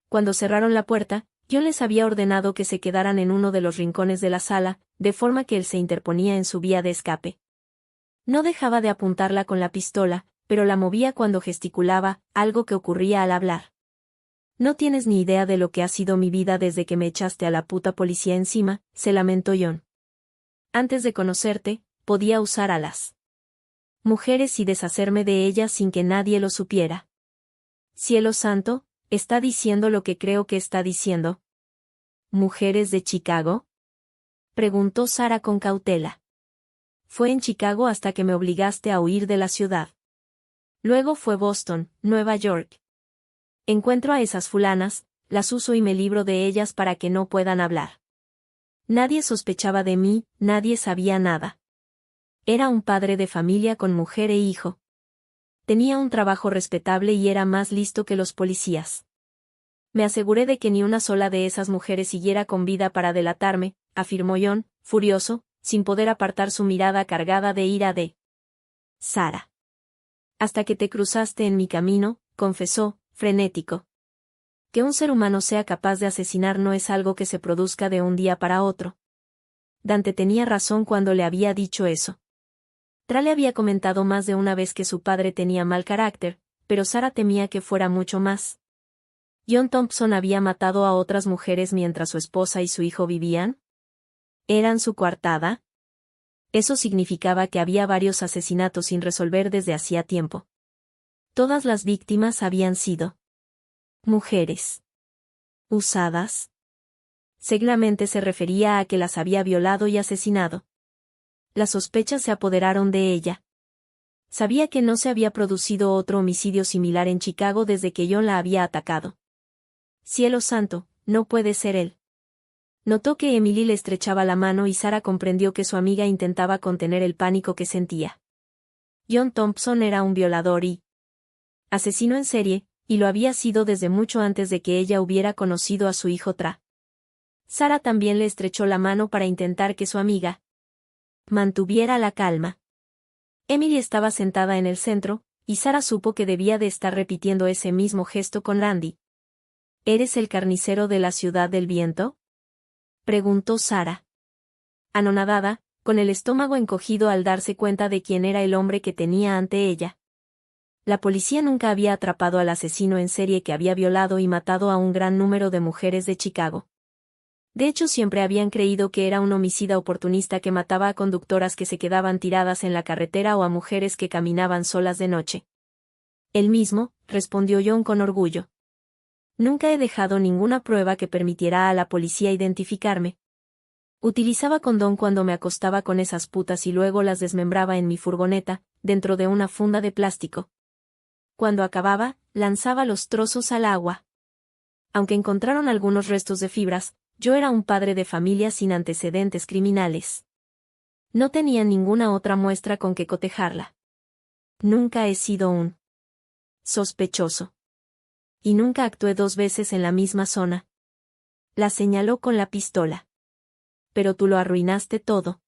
Cuando cerraron la puerta, John les había ordenado que se quedaran en uno de los rincones de la sala, de forma que él se interponía en su vía de escape. No dejaba de apuntarla con la pistola, pero la movía cuando gesticulaba, algo que ocurría al hablar. No tienes ni idea de lo que ha sido mi vida desde que me echaste a la puta policía encima, se lamentó John. Antes de conocerte, podía usar a las mujeres y deshacerme de ellas sin que nadie lo supiera. Cielo santo, ¿está diciendo lo que creo que está diciendo? ¿Mujeres de Chicago? Preguntó Sara con cautela. Fue en Chicago hasta que me obligaste a huir de la ciudad. Luego fue Boston, Nueva York. Encuentro a esas fulanas, las uso y me libro de ellas para que no puedan hablar. Nadie sospechaba de mí, nadie sabía nada. Era un padre de familia con mujer e hijo. Tenía un trabajo respetable y era más listo que los policías. Me aseguré de que ni una sola de esas mujeres siguiera con vida para delatarme, afirmó John, furioso, sin poder apartar su mirada cargada de ira de Sara. Hasta que te cruzaste en mi camino, confesó, frenético. Que un ser humano sea capaz de asesinar no es algo que se produzca de un día para otro. Dante tenía razón cuando le había dicho eso. Tra le había comentado más de una vez que su padre tenía mal carácter, pero Sara temía que fuera mucho más. ¿John Thompson había matado a otras mujeres mientras su esposa y su hijo vivían? ¿Eran su coartada? Eso significaba que había varios asesinatos sin resolver desde hacía tiempo. Todas las víctimas habían sido mujeres usadas. Seguramente se refería a que las había violado y asesinado. Las sospechas se apoderaron de ella. Sabía que no se había producido otro homicidio similar en Chicago desde que John la había atacado. Cielo santo, no puede ser él. Notó que Emily le estrechaba la mano y Sara comprendió que su amiga intentaba contener el pánico que sentía. John Thompson era un violador y asesino en serie, y lo había sido desde mucho antes de que ella hubiera conocido a su hijo Tra. Sara también le estrechó la mano para intentar que su amiga mantuviera la calma. Emily estaba sentada en el centro, y Sara supo que debía de estar repitiendo ese mismo gesto con Randy. ¿Eres el carnicero de la Ciudad del Viento? Preguntó Sara. Anonadada, con el estómago encogido al darse cuenta de quién era el hombre que tenía ante ella. La policía nunca había atrapado al asesino en serie que había violado y matado a un gran número de mujeres de Chicago. De hecho, siempre habían creído que era un homicida oportunista que mataba a conductoras que se quedaban tiradas en la carretera o a mujeres que caminaban solas de noche. Él mismo, respondió John con orgullo. Nunca he dejado ninguna prueba que permitiera a la policía identificarme. Utilizaba condón cuando me acostaba con esas putas y luego las desmembraba en mi furgoneta, dentro de una funda de plástico. Cuando acababa, lanzaba los trozos al agua. Aunque encontraron algunos restos de fibras, yo era un padre de familia sin antecedentes criminales. No tenía ninguna otra muestra con que cotejarla. Nunca he sido un sospechoso. Y nunca actué 2 veces en la misma zona. La señaló con la pistola. Pero tú lo arruinaste todo.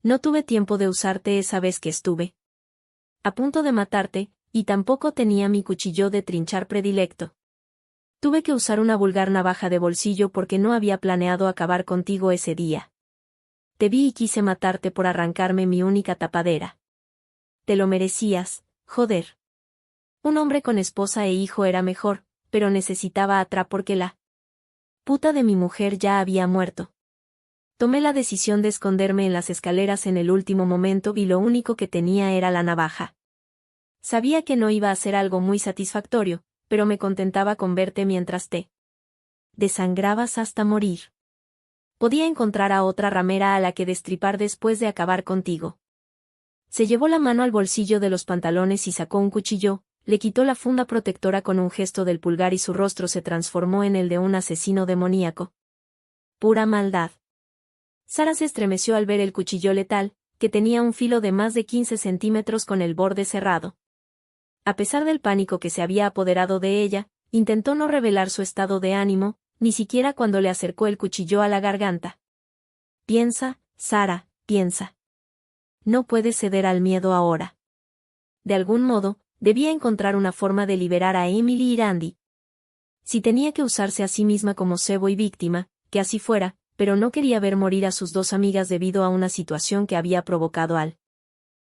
No tuve tiempo de usarte esa vez que estuve a punto de matarte, y tampoco tenía mi cuchillo de trinchar predilecto. Tuve que usar una vulgar navaja de bolsillo porque no había planeado acabar contigo ese día. Te vi y quise matarte por arrancarme mi única tapadera. Te lo merecías, joder. Un hombre con esposa e hijo era mejor, pero necesitaba a Tra porque la puta de mi mujer ya había muerto. Tomé la decisión de esconderme en las escaleras en el último momento y lo único que tenía era la navaja. Sabía que no iba a ser algo muy satisfactorio, pero me contentaba con verte mientras te desangrabas hasta morir. Podía encontrar a otra ramera a la que destripar después de acabar contigo. Se llevó la mano al bolsillo de los pantalones y sacó un cuchillo, le quitó la funda protectora con un gesto del pulgar y su rostro se transformó en el de un asesino demoníaco. Pura maldad. Sara se estremeció al ver el cuchillo letal, que tenía un filo de más de 15 centímetros con el borde cerrado. A pesar del pánico que se había apoderado de ella, intentó no revelar su estado de ánimo, ni siquiera cuando le acercó el cuchillo a la garganta. Piensa, Sara, piensa. No puedes ceder al miedo ahora. De algún modo, debía encontrar una forma de liberar a Emily y Randy. Si tenía que usarse a sí misma como cebo y víctima, que así fuera, pero no quería ver morir a sus 2 amigas debido a una situación que había provocado al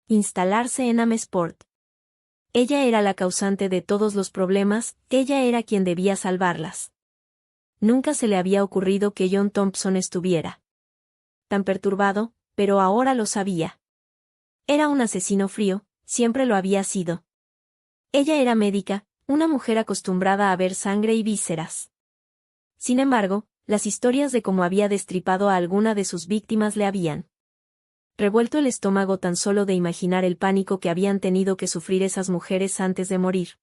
instalarse en Amesport. Ella era la causante de todos los problemas, ella era quien debía salvarlas. Nunca se le había ocurrido que John Thompson estuviera tan perturbado, pero ahora lo sabía. Era un asesino frío, siempre lo había sido. Ella era médica, una mujer acostumbrada a ver sangre y vísceras. Sin embargo, las historias de cómo había destripado a alguna de sus víctimas le habían revuelto el estómago tan solo de imaginar el pánico que habían tenido que sufrir esas mujeres antes de morir.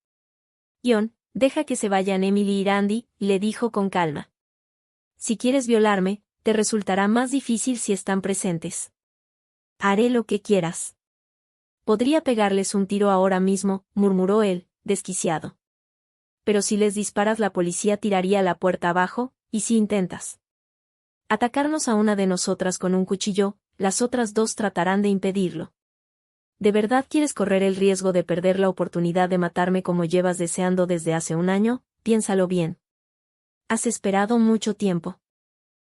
John, deja que se vayan Emily y Randy, le dijo con calma. Si quieres violarme, te resultará más difícil si están presentes. Haré lo que quieras. Podría pegarles un tiro ahora mismo, murmuró él, desquiciado. Pero si les disparas la policía tiraría la puerta abajo, y si intentas atacarnos a una de nosotras con un cuchillo, las otras dos tratarán de impedirlo. ¿De verdad quieres correr el riesgo de perder la oportunidad de matarme como llevas deseando desde hace un año? Piénsalo bien. Has esperado mucho tiempo.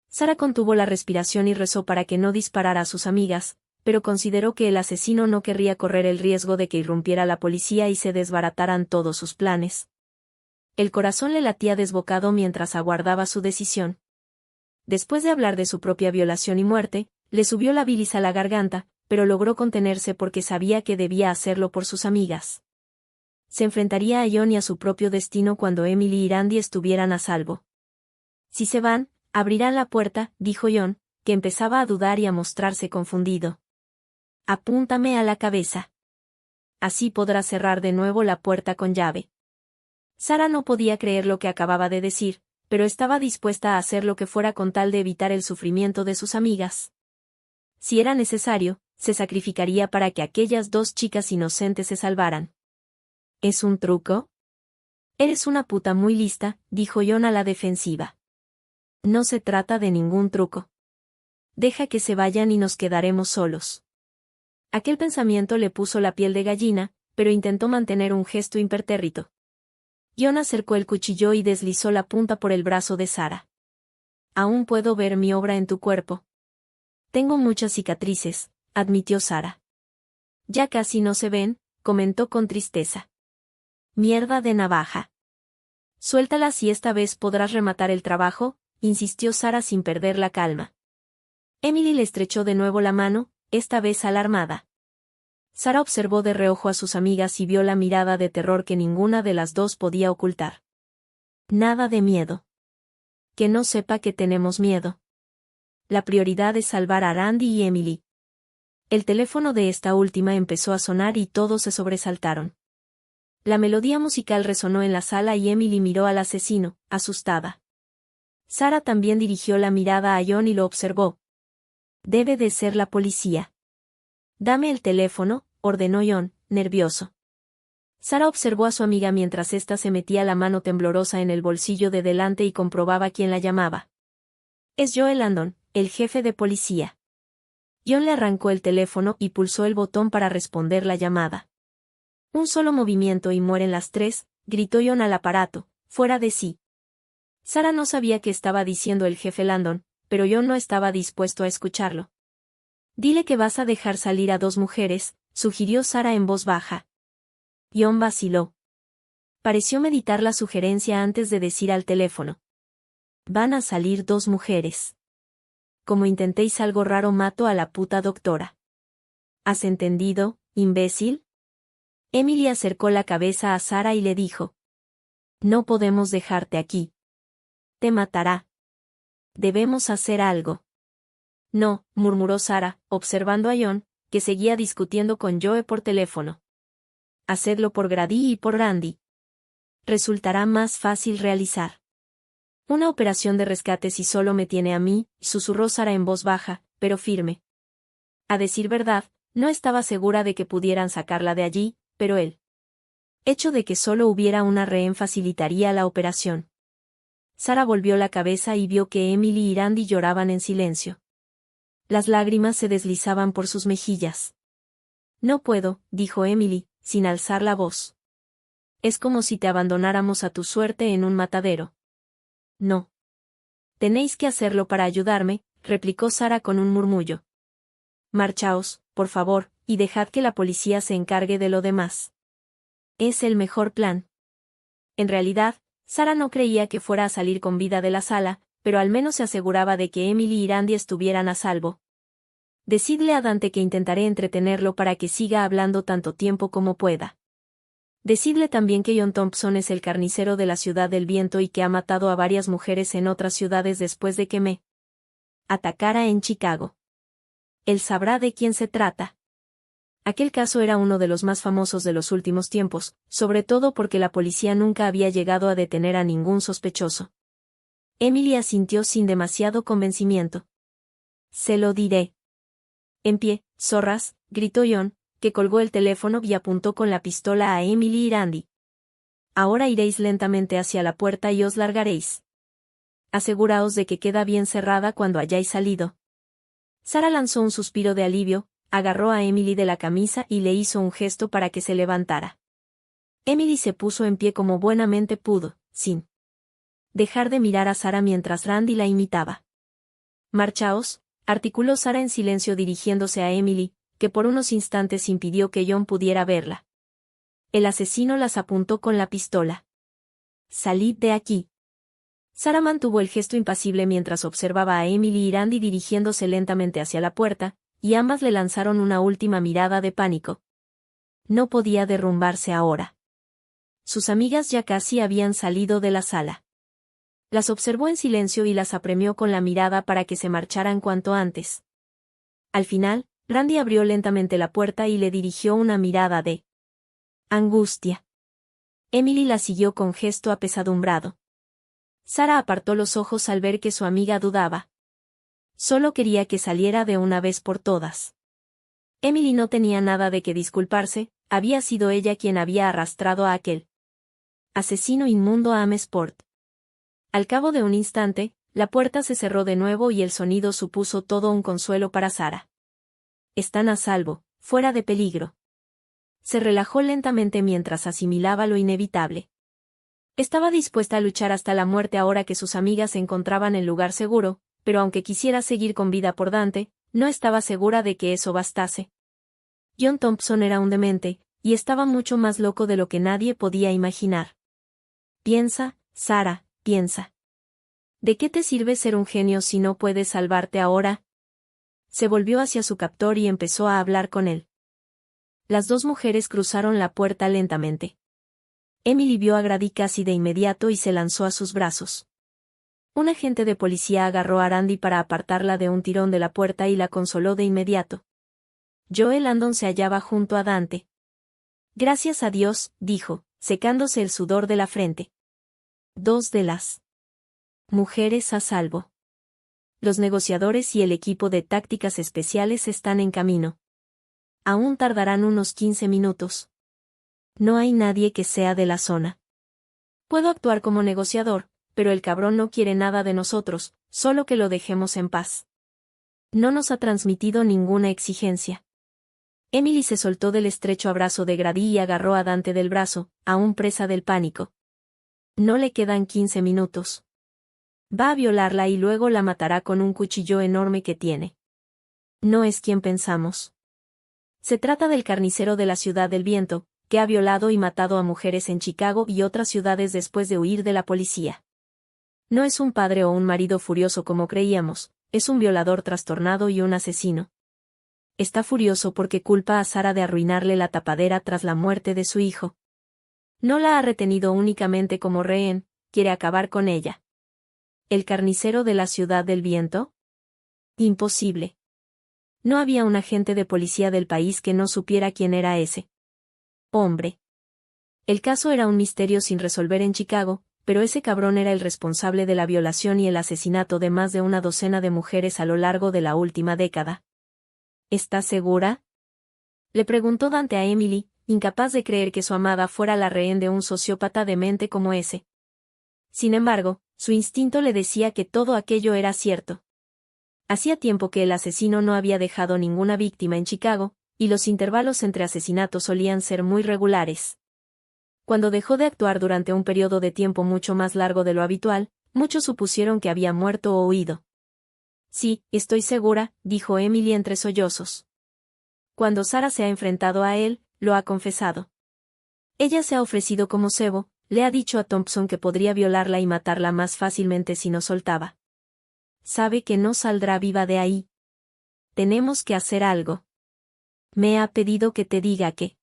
Sara contuvo la respiración y rezó para que no disparara a sus amigas, pero consideró que el asesino no querría correr el riesgo de que irrumpiera la policía y se desbarataran todos sus planes. El corazón le latía desbocado mientras aguardaba su decisión. Después de hablar de su propia violación y muerte, le subió la bilis a la garganta, pero logró contenerse porque sabía que debía hacerlo por sus amigas. Se enfrentaría a John y a su propio destino cuando Emily y Randy estuvieran a salvo. Si se van, abrirán la puerta, dijo John, que empezaba a dudar y a mostrarse confundido. Apúntame a la cabeza. Así podrás cerrar de nuevo la puerta con llave. Sara no podía creer lo que acababa de decir, pero estaba dispuesta a hacer lo que fuera con tal de evitar el sufrimiento de sus amigas. Si era necesario, se sacrificaría para que aquellas dos chicas inocentes se salvaran. ¿Es un truco? Eres una puta muy lista, dijo John a la defensiva. No se trata de ningún truco. Deja que se vayan y nos quedaremos solos. Aquel pensamiento le puso la piel de gallina, pero intentó mantener un gesto impertérrito. John acercó el cuchillo y deslizó la punta por el brazo de Sara. Aún puedo ver mi obra en tu cuerpo. Tengo muchas cicatrices, admitió Sara. Ya casi no se ven, comentó con tristeza. Mierda de navaja. Suéltalas y esta vez podrás rematar el trabajo, insistió Sara sin perder la calma. Emily le estrechó de nuevo la mano, esta vez alarmada. Sara observó de reojo a sus amigas y vio la mirada de terror que ninguna de las dos podía ocultar. Nada de miedo. Que no sepa que tenemos miedo. La prioridad es salvar a Randy y Emily. El teléfono de esta última empezó a sonar y todos se sobresaltaron. La melodía musical resonó en la sala y Emily miró al asesino, asustada. Sara también dirigió la mirada a John y lo observó. Debe de ser la policía. Dame el teléfono, ordenó John, nervioso. Sara observó a su amiga mientras ésta se metía la mano temblorosa en el bolsillo de delante y comprobaba quién la llamaba. Es Joe Landon, el jefe de policía. John le arrancó el teléfono y pulsó el botón para responder la llamada. Un solo movimiento y mueren las tres, gritó John al aparato, fuera de sí. Sara no sabía qué estaba diciendo el jefe Landon, pero John no estaba dispuesto a escucharlo. Dile que vas a dejar salir a dos mujeres, sugirió Sara en voz baja. John vaciló. Pareció meditar la sugerencia antes de decir al teléfono. Van a salir dos mujeres. Como intentéis algo raro mato a la puta doctora. ¿Has entendido, imbécil? Emily acercó la cabeza a Sara y le dijo. No podemos dejarte aquí. Te matará. Debemos hacer algo. No, murmuró Sara, observando a John, que seguía discutiendo con Joe por teléfono. Hacedlo por Grady y por Randy. Resultará más fácil realizar. Una operación de rescate si solo me tiene a mí, susurró Sara en voz baja, pero firme. A decir verdad, no estaba segura de que pudieran sacarla de allí, pero el hecho de que solo hubiera una rehén facilitaría la operación. Sara volvió la cabeza y vio que Emily y Randy lloraban en silencio. Las lágrimas se deslizaban por sus mejillas. No puedo, dijo Emily, sin alzar la voz. Es como si te abandonáramos a tu suerte en un matadero. No. Tenéis que hacerlo para ayudarme, replicó Sara con un murmullo. Marchaos, por favor, y dejad que la policía se encargue de lo demás. Es el mejor plan. En realidad, Sara no creía que fuera a salir con vida de la sala, pero al menos se aseguraba de que Emily y Randy estuvieran a salvo. Decidle a Dante que intentaré entretenerlo para que siga hablando tanto tiempo como pueda. Decidle también que John Thompson es el carnicero de la Ciudad del Viento y que ha matado a varias mujeres en otras ciudades después de que me atacara en Chicago. Él sabrá de quién se trata. Aquel caso era uno de los más famosos de los últimos tiempos, sobre todo porque la policía nunca había llegado a detener a ningún sospechoso. Emily asintió sin demasiado convencimiento. Se lo diré. En pie, zorras, gritó John, que colgó el teléfono y apuntó con la pistola a Emily y Randy. Ahora iréis lentamente hacia la puerta y os largaréis. Aseguraos de que queda bien cerrada cuando hayáis salido. Sara lanzó un suspiro de alivio, agarró a Emily de la camisa y le hizo un gesto para que se levantara. Emily se puso en pie como buenamente pudo, sin dejar de mirar a Sara mientras Randy la imitaba. Marchaos, articuló Sara en silencio dirigiéndose a Emily, que por unos instantes impidió que John pudiera verla. El asesino las apuntó con la pistola. Salid de aquí. Sara mantuvo el gesto impasible mientras observaba a Emily y Randy dirigiéndose lentamente hacia la puerta, y ambas le lanzaron una última mirada de pánico. No podía derrumbarse ahora. Sus amigas ya casi habían salido de la sala. Las observó en silencio y las apremió con la mirada para que se marcharan cuanto antes. Al final, Randy abrió lentamente la puerta y le dirigió una mirada de angustia. Emily la siguió con gesto apesadumbrado. Sara apartó los ojos al ver que su amiga dudaba. Solo quería que saliera de una vez por todas. Emily no tenía nada de qué disculparse, había sido ella quien había arrastrado a aquel asesino inmundo a Amesport. Al cabo de un instante, la puerta se cerró de nuevo y el sonido supuso todo un consuelo para Sara. Están a salvo, fuera de peligro. Se relajó lentamente mientras asimilaba lo inevitable. Estaba dispuesta a luchar hasta la muerte ahora que sus amigas se encontraban en lugar seguro, pero aunque quisiera seguir con vida por Dante, no estaba segura de que eso bastase. John Thompson era un demente, y estaba mucho más loco de lo que nadie podía imaginar. Piensa, Sara, piensa. ¿De qué te sirve ser un genio si no puedes salvarte ahora? Se volvió hacia su captor y empezó a hablar con él. Las dos mujeres cruzaron la puerta lentamente. Emily vio a Grady casi de inmediato y se lanzó a sus brazos. Un agente de policía agarró a Randy para apartarla de un tirón de la puerta y la consoló de inmediato. Joe Landon se hallaba junto a Dante. Gracias a Dios, dijo, secándose el sudor de la frente. Dos de las mujeres a salvo. Los negociadores y el equipo de tácticas especiales están en camino. Aún tardarán unos 15 minutos. No hay nadie que sea de la zona. Puedo actuar como negociador, pero el cabrón no quiere nada de nosotros, solo que lo dejemos en paz. No nos ha transmitido ninguna exigencia. Emily se soltó del estrecho abrazo de Grady y agarró a Dante del brazo, aún presa del pánico. No le quedan 15 minutos. Va a violarla y luego la matará con un cuchillo enorme que tiene. No es quien pensamos. Se trata del carnicero de la Ciudad del Viento, que ha violado y matado a mujeres en Chicago y otras ciudades después de huir de la policía. No es un padre o un marido furioso como creíamos, es un violador trastornado y un asesino. Está furioso porque culpa a Sara de arruinarle la tapadera tras la muerte de su hijo. No la ha retenido únicamente como rehén, quiere acabar con ella. ¿El carnicero de la Ciudad del Viento? Imposible. No había un agente de policía del país que no supiera quién era ese hombre. El caso era un misterio sin resolver en Chicago, pero ese cabrón era el responsable de la violación y el asesinato de más de una docena de mujeres a lo largo de la última década. ¿Estás segura? Le preguntó Dante a Emily, incapaz de creer que su amada fuera la rehén de un sociópata demente como ese. Sin embargo, su instinto le decía que todo aquello era cierto. Hacía tiempo que el asesino no había dejado ninguna víctima en Chicago, y los intervalos entre asesinatos solían ser muy regulares. Cuando dejó de actuar durante un periodo de tiempo mucho más largo de lo habitual, muchos supusieron que había muerto o huido. Sí, estoy segura, dijo Emily entre sollozos. Cuando Sara se ha enfrentado a él, lo ha confesado. Ella se ha ofrecido como cebo, le ha dicho a Thompson que podría violarla y matarla más fácilmente si no soltaba. Sabe que no saldrá viva de ahí. Tenemos que hacer algo. Me ha pedido que te diga que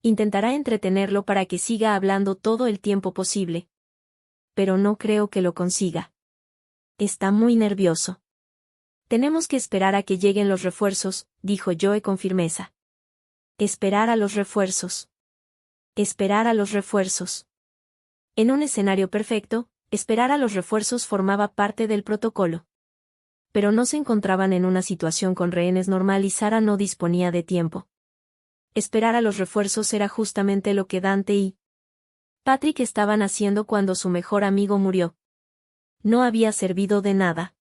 intentará entretenerlo para que siga hablando todo el tiempo posible. Pero no creo que lo consiga. Está muy nervioso. Tenemos que esperar a que lleguen los refuerzos, dijo Joe con firmeza. Esperar a los refuerzos. Esperar a los refuerzos. En un escenario perfecto, esperar a los refuerzos formaba parte del protocolo. Pero no se encontraban en una situación con rehenes normal y Sarah no disponía de tiempo. Esperar a los refuerzos era justamente lo que Dante y Patrick estaban haciendo cuando su mejor amigo murió. No había servido de nada.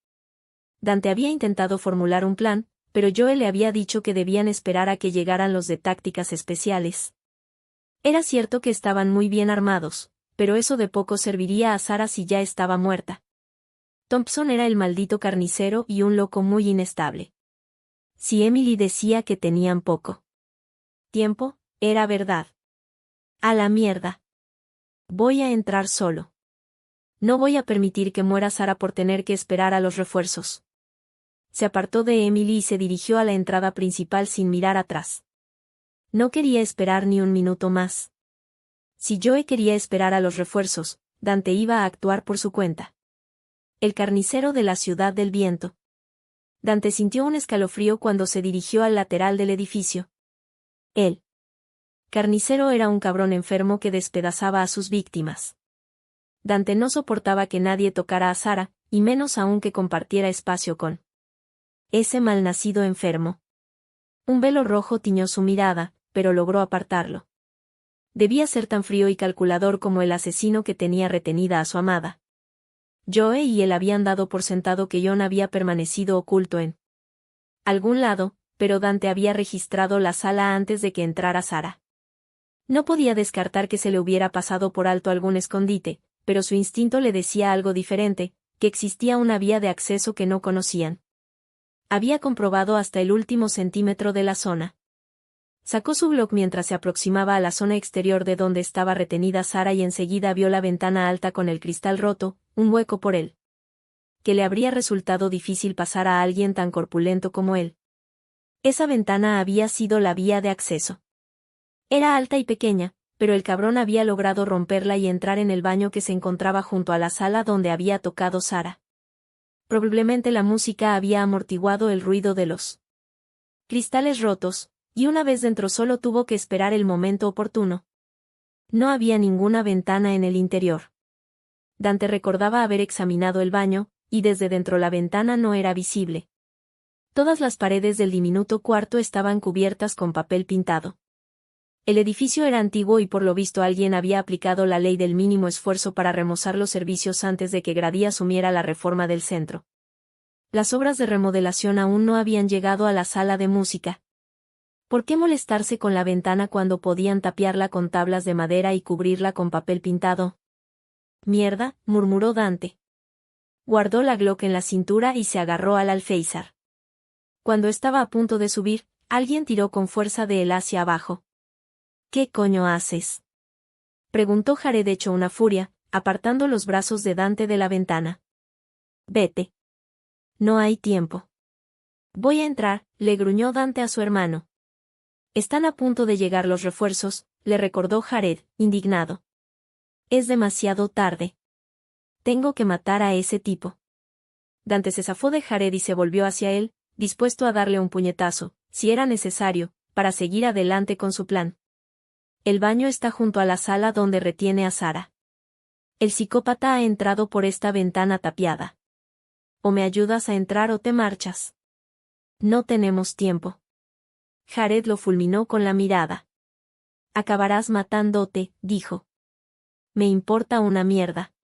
Dante había intentado formular un plan, pero Joe le había dicho que debían esperar a que llegaran los de tácticas especiales. Era cierto que estaban muy bien armados, pero eso de poco serviría a Sarah si ya estaba muerta. Thompson era el maldito carnicero y un loco muy inestable. Si Emily decía que tenían poco tiempo, era verdad. A la mierda. Voy a entrar solo. No voy a permitir que muera Sarah por tener que esperar a los refuerzos. Se apartó de Emily y se dirigió a la entrada principal sin mirar atrás. No quería esperar ni un minuto más. Si Joe quería esperar a los refuerzos, Dante iba a actuar por su cuenta. El carnicero de la Ciudad del Viento. Dante sintió un escalofrío cuando se dirigió al lateral del edificio. El carnicero era un cabrón enfermo que despedazaba a sus víctimas. Dante no soportaba que nadie tocara a Sarah, y menos aún que compartiera espacio con ese malnacido enfermo. Un velo rojo tiñó su mirada, pero logró apartarlo. Debía ser tan frío y calculador como el asesino que tenía retenida a su amada. Joe y él habían dado por sentado que John había permanecido oculto en algún lado, pero Dante había registrado la sala antes de que entrara Sarah. No podía descartar que se le hubiera pasado por alto algún escondite, pero su instinto le decía algo diferente, que existía una vía de acceso que no conocían. Había comprobado hasta el último centímetro de la zona. Sacó su Glock mientras se aproximaba a la zona exterior de donde estaba retenida Sarah y enseguida vio la ventana alta con el cristal roto, un hueco por él. Que le habría resultado difícil pasar a alguien tan corpulento como él. Esa ventana había sido la vía de acceso. Era alta y pequeña, pero el cabrón había logrado romperla y entrar en el baño que se encontraba junto a la sala donde había tocado Sarah. Probablemente la música había amortiguado el ruido de los cristales rotos, y una vez dentro solo tuvo que esperar el momento oportuno. No había ninguna ventana en el interior. Dante recordaba haber examinado el baño, y desde dentro la ventana no era visible. Todas las paredes del diminuto cuarto estaban cubiertas con papel pintado. El edificio era antiguo y por lo visto alguien había aplicado la ley del mínimo esfuerzo para remozar los servicios antes de que Grady asumiera la reforma del centro. Las obras de remodelación aún no habían llegado a la sala de música. ¿Por qué molestarse con la ventana cuando podían tapiarla con tablas de madera y cubrirla con papel pintado? Mierda, murmuró Dante. Guardó la Glock en la cintura y se agarró al alféizar. Cuando estaba a punto de subir, alguien tiró con fuerza de él hacia abajo. ¿Qué coño haces?, preguntó Jared hecho una furia, apartando los brazos de Dante de la ventana. Vete. No hay tiempo. Voy a entrar, le gruñó Dante a su hermano. Están a punto de llegar los refuerzos, le recordó Jared, indignado. Es demasiado tarde. Tengo que matar a ese tipo. Dante se zafó de Jared y se volvió hacia él, dispuesto a darle un puñetazo, si era necesario, para seguir adelante con su plan. El baño está junto a la sala donde retiene a Sarah. El psicópata ha entrado por esta ventana tapiada. O me ayudas a entrar o te marchas. No tenemos tiempo. Jared lo fulminó con la mirada. Acabarás matándote, dijo. Me importa una mierda.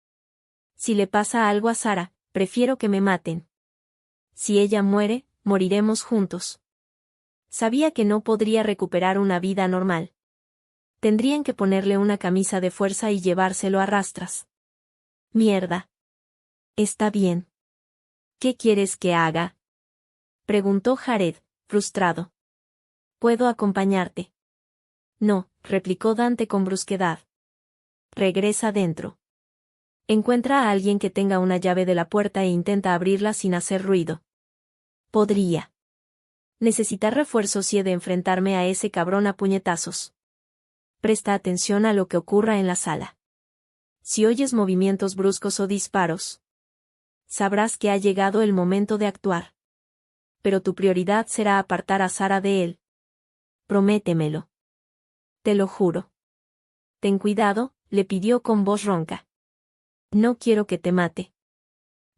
Si le pasa algo a Sarah, prefiero que me maten. Si ella muere, moriremos juntos. Sabía que no podría recuperar una vida normal. Tendrían que ponerle una camisa de fuerza y llevárselo a rastras. Mierda. Está bien. ¿Qué quieres que haga?, preguntó Jared, frustrado. ¿Puedo acompañarte? No, replicó Dante con brusquedad. Regresa dentro. Encuentra a alguien que tenga una llave de la puerta e intenta abrirla sin hacer ruido. Podría. necesitar refuerzos y he de enfrentarme a ese cabrón a puñetazos. Presta atención a lo que ocurra en la sala. Si oyes movimientos bruscos o disparos, sabrás que ha llegado el momento de actuar. Pero tu prioridad será apartar a Sara de él. Prométemelo. Te lo juro. Ten cuidado, le pidió con voz ronca. No quiero que te mate.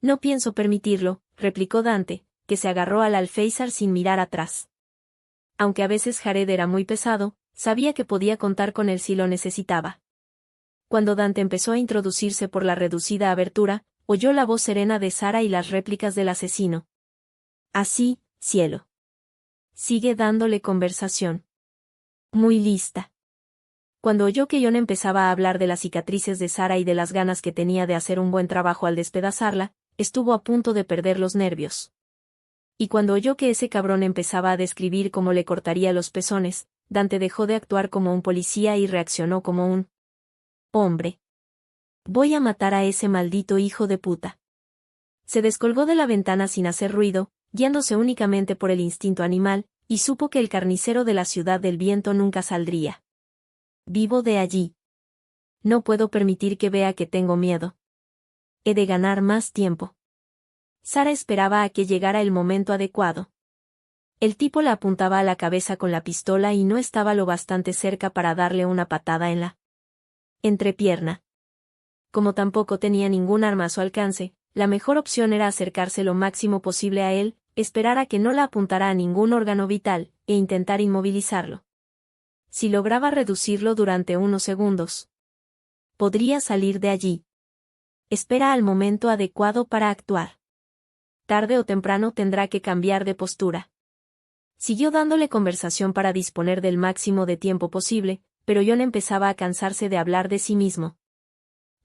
No pienso permitirlo, replicó Dante, que se agarró al alféizar sin mirar atrás. Aunque a veces Jared era muy pesado, sabía que podía contar con él si lo necesitaba. Cuando Dante empezó a introducirse por la reducida abertura, oyó la voz serena de Sara y las réplicas del asesino. Así, cielo. Sigue dándole conversación. Muy lista. Cuando oyó que John empezaba a hablar de las cicatrices de Sara y de las ganas que tenía de hacer un buen trabajo al despedazarla, estuvo a punto de perder los nervios. Y cuando oyó que ese cabrón empezaba a describir cómo le cortaría los pezones, Dante dejó de actuar como un policía y reaccionó como un hombre. Voy a matar a ese maldito hijo de puta. Se descolgó de la ventana sin hacer ruido, guiándose únicamente por el instinto animal, y supo que el carnicero de la Ciudad del Viento nunca saldría vivo de allí. No puedo permitir que vea que tengo miedo. He de ganar más tiempo. Sara esperaba a que llegara el momento adecuado. El tipo la apuntaba a la cabeza con la pistola y no estaba lo bastante cerca para darle una patada en la entrepierna. Como tampoco tenía ningún arma a su alcance, la mejor opción era acercarse lo máximo posible a él, esperar a que no la apuntara a ningún órgano vital, e intentar inmovilizarlo. Si lograba reducirlo durante unos segundos, podría salir de allí. Espera al momento adecuado para actuar. Tarde o temprano tendrá que cambiar de postura. Siguió dándole conversación para disponer del máximo de tiempo posible, pero John empezaba a cansarse de hablar de sí mismo.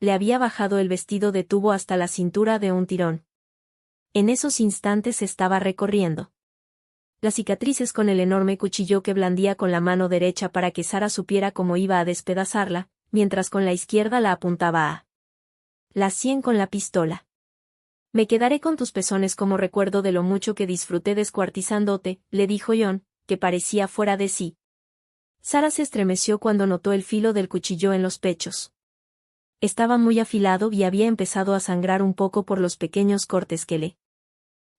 Le había bajado el vestido de tubo hasta la cintura de un tirón. En esos instantes estaba recorriendo las cicatrices con el enorme cuchillo que blandía con la mano derecha para que Sara supiera cómo iba a despedazarla, mientras con la izquierda la apuntaba a la sien con la pistola. Me quedaré con tus pezones como recuerdo de lo mucho que disfruté descuartizándote, le dijo John, que parecía fuera de sí. Sara se estremeció cuando notó el filo del cuchillo en los pechos. Estaba muy afilado y había empezado a sangrar un poco por los pequeños cortes que le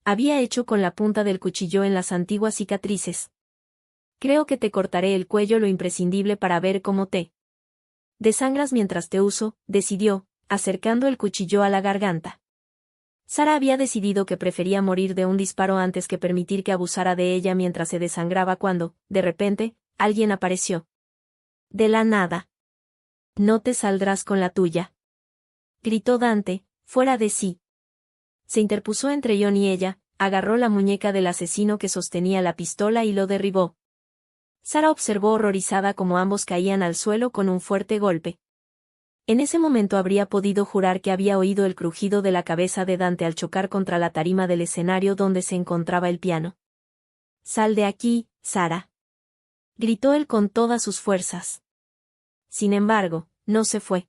había hecho con la punta del cuchillo en las antiguas cicatrices. Creo que te cortaré el cuello lo imprescindible para ver cómo te desangras mientras te uso, decidió, acercando el cuchillo a la garganta. Sara había decidido que prefería morir de un disparo antes que permitir que abusara de ella mientras se desangraba cuando, de repente, alguien apareció. De la nada. No te saldrás con la tuya. Gritó Dante, fuera de sí. Se interpuso entre John y ella, agarró la muñeca del asesino que sostenía la pistola y lo derribó. Sara observó horrorizada cómo ambos caían al suelo con un fuerte golpe. En ese momento habría podido jurar que había oído el crujido de la cabeza de Dante al chocar contra la tarima del escenario donde se encontraba el piano. «Sal de aquí, Sara», gritó él con todas sus fuerzas. Sin embargo, no se fue.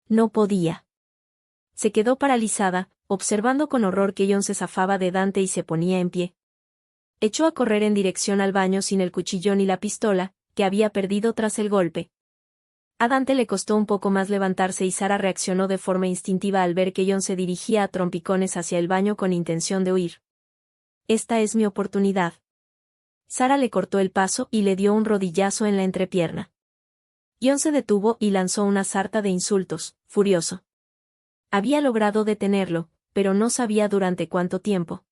No podía. Se quedó paralizada, observando con horror que John se zafaba de Dante y se ponía en pie. Echó a correr en dirección al baño sin el cuchillo ni la pistola, que había perdido tras el golpe. A Dante le costó un poco más levantarse y Sara reaccionó de forma instintiva al ver que John se dirigía a trompicones hacia el baño con intención de huir. Esta es mi oportunidad. Sara le cortó el paso y le dio un rodillazo en la entrepierna. John se detuvo y lanzó una sarta de insultos, furioso. Había logrado detenerlo, pero no sabía durante cuánto tiempo.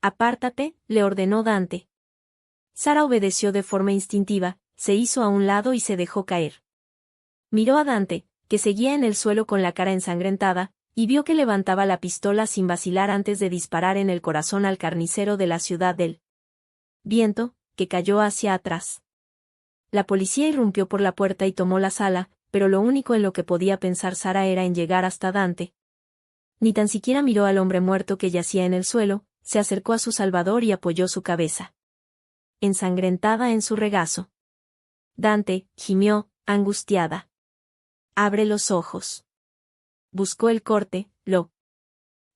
«Apártate», le ordenó Dante. Sara obedeció de forma instintiva, se hizo a un lado y se dejó caer. Miró a Dante, que seguía en el suelo con la cara ensangrentada, y vio que levantaba la pistola sin vacilar antes de disparar en el corazón al carnicero de la Ciudad del Viento, que cayó hacia atrás. La policía irrumpió por la puerta y tomó la sala, pero lo único en lo que podía pensar Sara era en llegar hasta Dante. Ni tan siquiera miró al hombre muerto que yacía en el suelo, se acercó a su salvador y apoyó su cabeza ensangrentada en su regazo. Dante, gimió, angustiada. «Abre los ojos». Buscó el corte, lo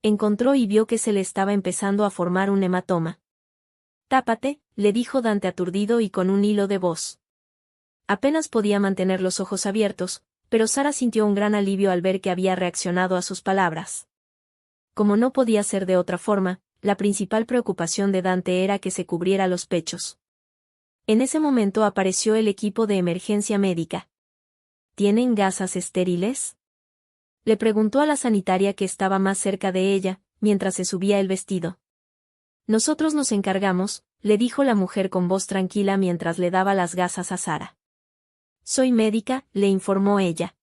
encontró y vio que se le estaba empezando a formar un hematoma. Tápate, le dijo Dante aturdido y con un hilo de voz. Apenas podía mantener los ojos abiertos, pero Sara sintió un gran alivio al ver que había reaccionado a sus palabras. Como no podía ser de otra forma, la principal preocupación de Dante era que se cubriera los pechos. En ese momento apareció el equipo de emergencia médica. ¿Tienen gasas estériles?, le preguntó a la sanitaria que estaba más cerca de ella, mientras se subía el vestido. Nosotros nos encargamos, le dijo la mujer con voz tranquila mientras le daba las gasas a Sara. Soy médica, le informó ella.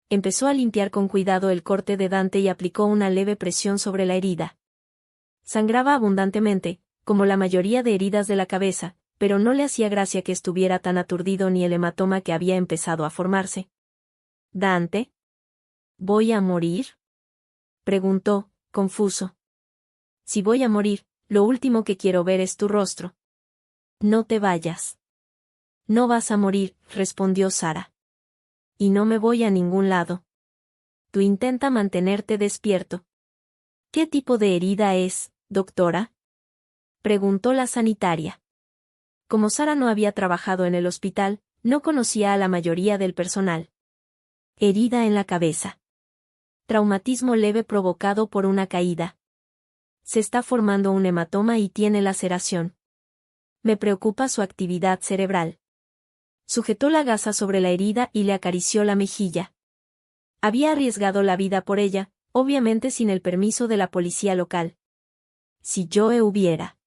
Empezó a limpiar con cuidado el corte de Dante y aplicó una leve presión sobre la herida. Sangraba abundantemente, como la mayoría de heridas de la cabeza, pero no le hacía gracia que estuviera tan aturdido ni el hematoma que había empezado a formarse. ¿Dante? ¿Voy a morir?, preguntó, confuso. Si voy a morir, lo último que quiero ver es tu rostro. No te vayas. No vas a morir, respondió Sara. Y no me voy a ningún lado. Tú intenta mantenerte despierto. ¿Qué tipo de herida es, doctora?, preguntó la sanitaria. Como Sara no había trabajado en el hospital, no conocía a la mayoría del personal. Herida en la cabeza. Traumatismo leve provocado por una caída. Se está formando un hematoma y tiene laceración. Me preocupa su actividad cerebral. Sujetó la gasa sobre la herida y le acarició la mejilla. Había arriesgado la vida por ella, obviamente sin el permiso de la policía local. Si yo hubiera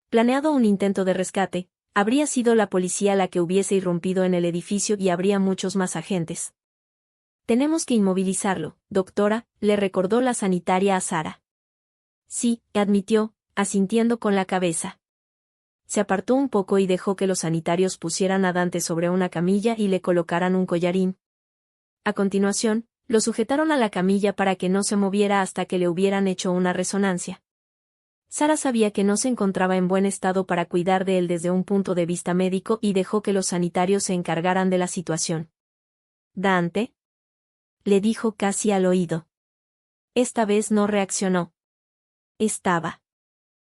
planeado un intento de rescate, habría sido la policía la que hubiese irrumpido en el edificio y habría muchos más agentes. Tenemos que inmovilizarlo, doctora, le recordó la sanitaria a Sara. Sí, admitió, asintiendo con la cabeza. Se apartó un poco y dejó que los sanitarios pusieran a Dante sobre una camilla y le colocaran un collarín. A continuación, lo sujetaron a la camilla para que no se moviera hasta que le hubieran hecho una resonancia. Sara sabía que no se encontraba en buen estado para cuidar de él desde un punto de vista médico y dejó que los sanitarios se encargaran de la situación. ¿Dante?, le dijo casi al oído. Esta vez no reaccionó. Estaba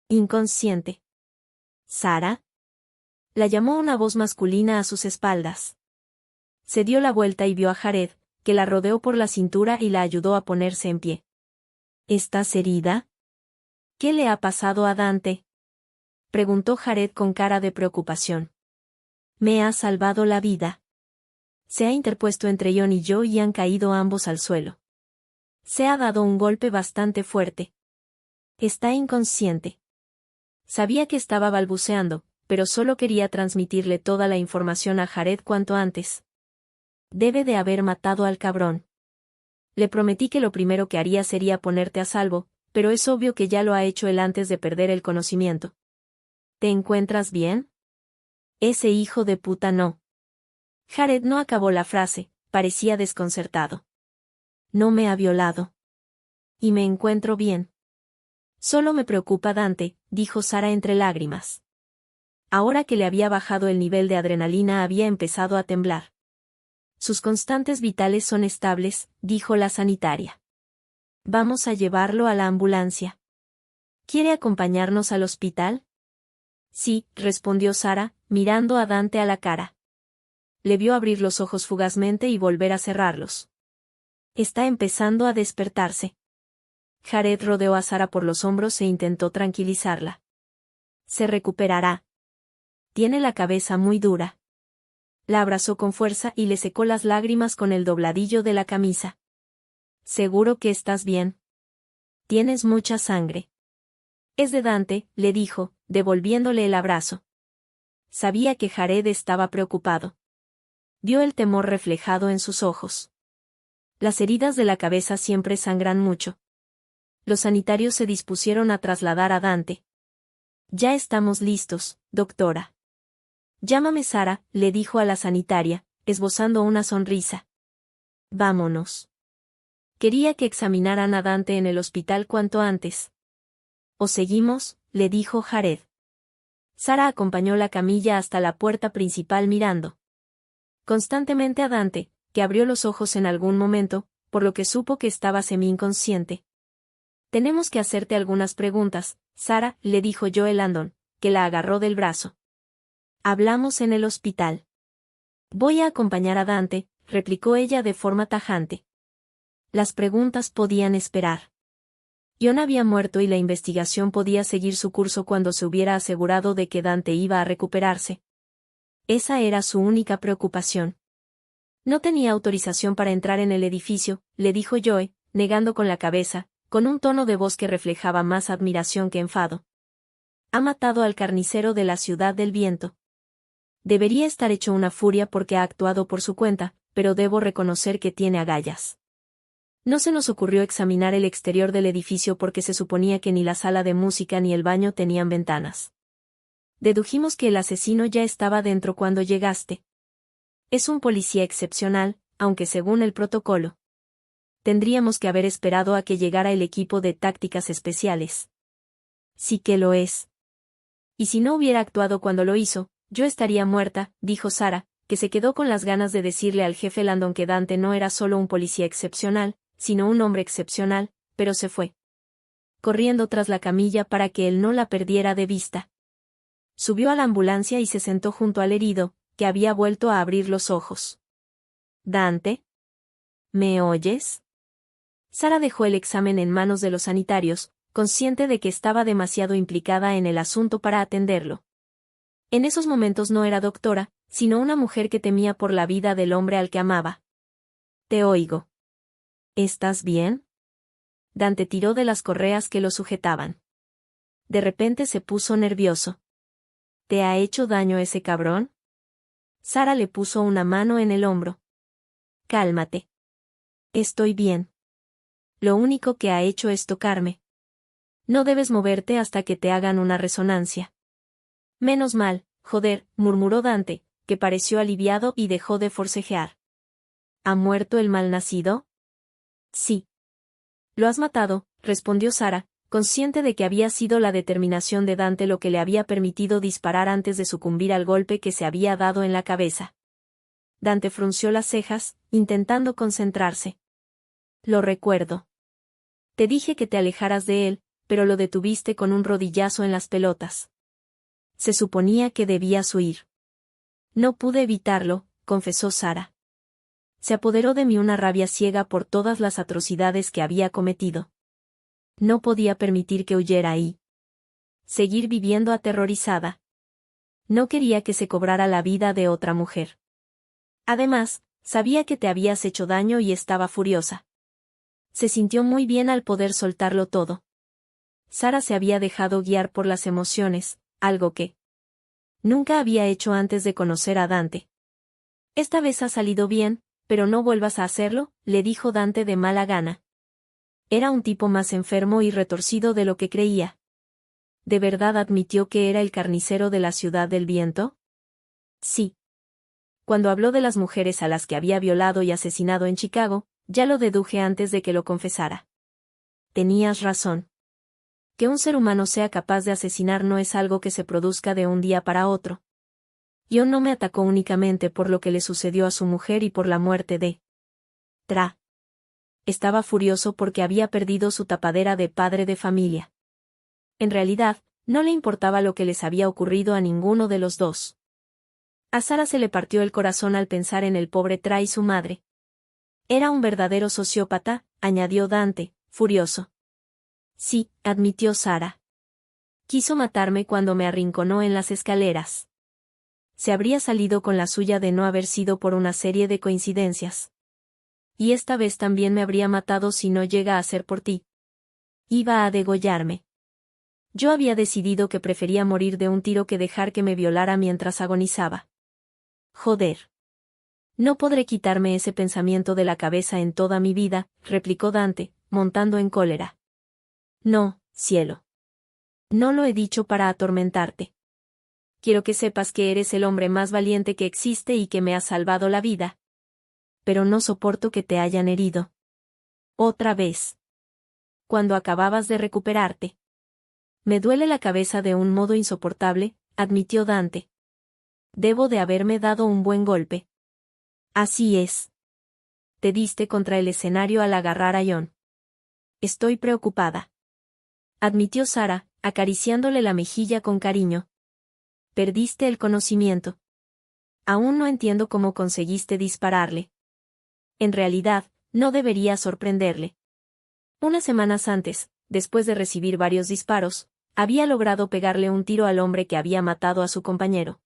inconsciente. ¿Sara?, la llamó una voz masculina a sus espaldas. Se dio la vuelta y vio a Jared, que la rodeó por la cintura y la ayudó a ponerse en pie. ¿Estás herida? ¿Qué le ha pasado a Dante?, preguntó Jared con cara de preocupación. Me ha salvado la vida. Se ha interpuesto entre John y yo y han caído ambos al suelo. Se ha dado un golpe bastante fuerte. Está inconsciente. Sabía que estaba balbuceando, pero solo quería transmitirle toda la información a Jared cuanto antes. Debe de haber matado al cabrón. Le prometí que lo primero que haría sería ponerte a salvo, pero es obvio que ya lo ha hecho él antes de perder el conocimiento. ¿Te encuentras bien? Ese hijo de puta no. Jared no acabó la frase, parecía desconcertado. No me ha violado. Y me encuentro bien. Solo me preocupa Dante, dijo Sara entre lágrimas. Ahora que le había bajado el nivel de adrenalina había empezado a temblar. Sus constantes vitales son estables, dijo la sanitaria. Vamos a llevarlo a la ambulancia. ¿Quiere acompañarnos al hospital? Sí, respondió Sara, mirando a Dante a la cara. Le vio abrir los ojos fugazmente y volver a cerrarlos. Está empezando a despertarse. Jared rodeó a Sara por los hombros e intentó tranquilizarla. Se recuperará. Tiene la cabeza muy dura. La abrazó con fuerza y le secó las lágrimas con el dobladillo de la camisa. ¿Seguro que estás bien? Tienes mucha sangre. Es de Dante, le dijo, devolviéndole el abrazo. Sabía que Jared estaba preocupado. Vio el temor reflejado en sus ojos. Las heridas de la cabeza siempre sangran mucho. Los sanitarios se dispusieron a trasladar a Dante. Ya estamos listos, doctora. Llámame Sara, le dijo a la sanitaria, esbozando una sonrisa. Vámonos. Quería que examinaran a Dante en el hospital cuanto antes. ¿O seguimos?, le dijo Jared. Sara acompañó la camilla hasta la puerta principal mirando constantemente a Dante, que abrió los ojos en algún momento, por lo que supo que estaba semi-inconsciente. Tenemos que hacerte algunas preguntas, Sara, le dijo Joe Landon, que la agarró del brazo. Hablamos en el hospital. Voy a acompañar a Dante, replicó ella de forma tajante. Las preguntas podían esperar. John había muerto y la investigación podía seguir su curso cuando se hubiera asegurado de que Dante iba a recuperarse. Esa era su única preocupación. No tenía autorización para entrar en el edificio, le dijo Joe, negando con la cabeza, con un tono de voz que reflejaba más admiración que enfado. Ha matado al carnicero de la Ciudad del Viento. Debería estar hecho una furia porque ha actuado por su cuenta, pero debo reconocer que tiene agallas. No se nos ocurrió examinar el exterior del edificio porque se suponía que ni la sala de música ni el baño tenían ventanas. Dedujimos que el asesino ya estaba dentro cuando llegaste. Es un policía excepcional, aunque según el protocolo. Tendríamos que haber esperado a que llegara el equipo de tácticas especiales. Sí que lo es. Y si no hubiera actuado cuando lo hizo, yo estaría muerta, dijo Sarah, que se quedó con las ganas de decirle al jefe Landon que Dante no era solo un policía excepcional, sino un hombre excepcional, pero se fue. Corriendo tras la camilla para que él no la perdiera de vista. Subió a la ambulancia y se sentó junto al herido, que había vuelto a abrir los ojos. Dante. ¿Me oyes? Sarah dejó el examen en manos de los sanitarios, consciente de que estaba demasiado implicada en el asunto para atenderlo. En esos momentos no era doctora, sino una mujer que temía por la vida del hombre al que amaba. Te oigo. ¿Estás bien? Dante tiró de las correas que lo sujetaban. De repente se puso nervioso. ¿Te ha hecho daño ese cabrón? Sarah le puso una mano en el hombro. Cálmate. Estoy bien. Lo único que ha hecho es tocarme. No debes moverte hasta que te hagan una resonancia. Menos mal, joder, murmuró Dante, que pareció aliviado y dejó de forcejear. ¿Ha muerto el malnacido? Sí. Lo has matado, respondió Sarah, consciente de que había sido la determinación de Dante lo que le había permitido disparar antes de sucumbir al golpe que se había dado en la cabeza. Dante frunció las cejas, intentando concentrarse. Lo recuerdo. Te dije que te alejaras de él, pero lo detuviste con un rodillazo en las pelotas. Se suponía que debías huir. No pude evitarlo, confesó Sarah. Se apoderó de mí una rabia ciega por todas las atrocidades que había cometido. No podía permitir que huyera y seguir viviendo aterrorizada. No quería que se cobrara la vida de otra mujer. Además, sabía que te habías hecho daño y estaba furiosa. Se sintió muy bien al poder soltarlo todo. Sarah se había dejado guiar por las emociones, algo que nunca había hecho antes de conocer a Dante. Esta vez ha salido bien, pero no vuelvas a hacerlo, le dijo Dante de mala gana. Era un tipo más enfermo y retorcido de lo que creía. ¿De verdad admitió que era el carnicero de la Ciudad del Viento? Sí. Cuando habló de las mujeres a las que había violado y asesinado en Chicago, ya lo deduje antes de que lo confesara. Tenías razón. Que un ser humano sea capaz de asesinar no es algo que se produzca de un día para otro. John no me atacó únicamente por lo que le sucedió a su mujer y por la muerte de Tra. Estaba furioso porque había perdido su tapadera de padre de familia. En realidad, no le importaba lo que les había ocurrido a ninguno de los dos. A Sarah se le partió el corazón al pensar en el pobre Tra y su madre. Era un verdadero sociópata, añadió Dante, furioso. Sí, admitió Sarah. Quiso matarme cuando me arrinconó en las escaleras. Se habría salido con la suya de no haber sido por una serie de coincidencias. Y esta vez también me habría matado si no llega a ser por ti. Iba a degollarme. Yo había decidido que prefería morir de un tiro que dejar que me violara mientras agonizaba. Joder. No podré quitarme ese pensamiento de la cabeza en toda mi vida, replicó Dante, montando en cólera. No, cielo. No lo he dicho para atormentarte. Quiero que sepas que eres el hombre más valiente que existe y que me has salvado la vida. Pero no soporto que te hayan herido. Otra vez. Cuando acababas de recuperarte. Me duele la cabeza de un modo insoportable, admitió Dante. Debo de haberme dado un buen golpe. Así es. Te diste contra el escenario al agarrar a John. Estoy preocupada. Admitió Sarah, acariciándole la mejilla con cariño. Perdiste el conocimiento. Aún no entiendo cómo conseguiste dispararle. En realidad, no debería sorprenderle. Unas semanas antes, después de recibir varios disparos, había logrado pegarle un tiro al hombre que había matado a su compañero.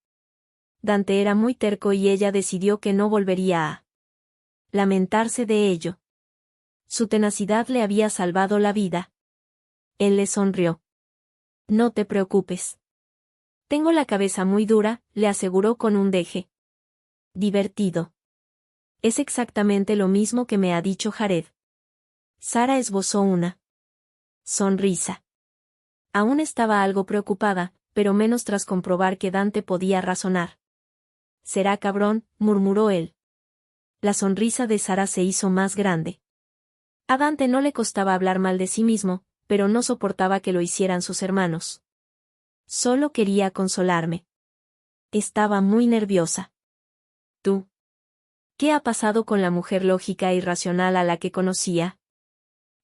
Dante era muy terco y ella decidió que no volvería a lamentarse de ello. Su tenacidad le había salvado la vida. Él le sonrió. No te preocupes. Tengo la cabeza muy dura, le aseguró con un deje divertido. Es exactamente lo mismo que me ha dicho Jared. Sara esbozó una sonrisa. Aún estaba algo preocupada, pero menos tras comprobar que Dante podía razonar. Será cabrón, murmuró él. La sonrisa de Sara se hizo más grande. A Dante no le costaba hablar mal de sí mismo, pero no soportaba que lo hicieran sus hermanos. Solo quería consolarme. Estaba muy nerviosa. ¿Tú? ¿Qué ha pasado con la mujer lógica y racional a la que conocía?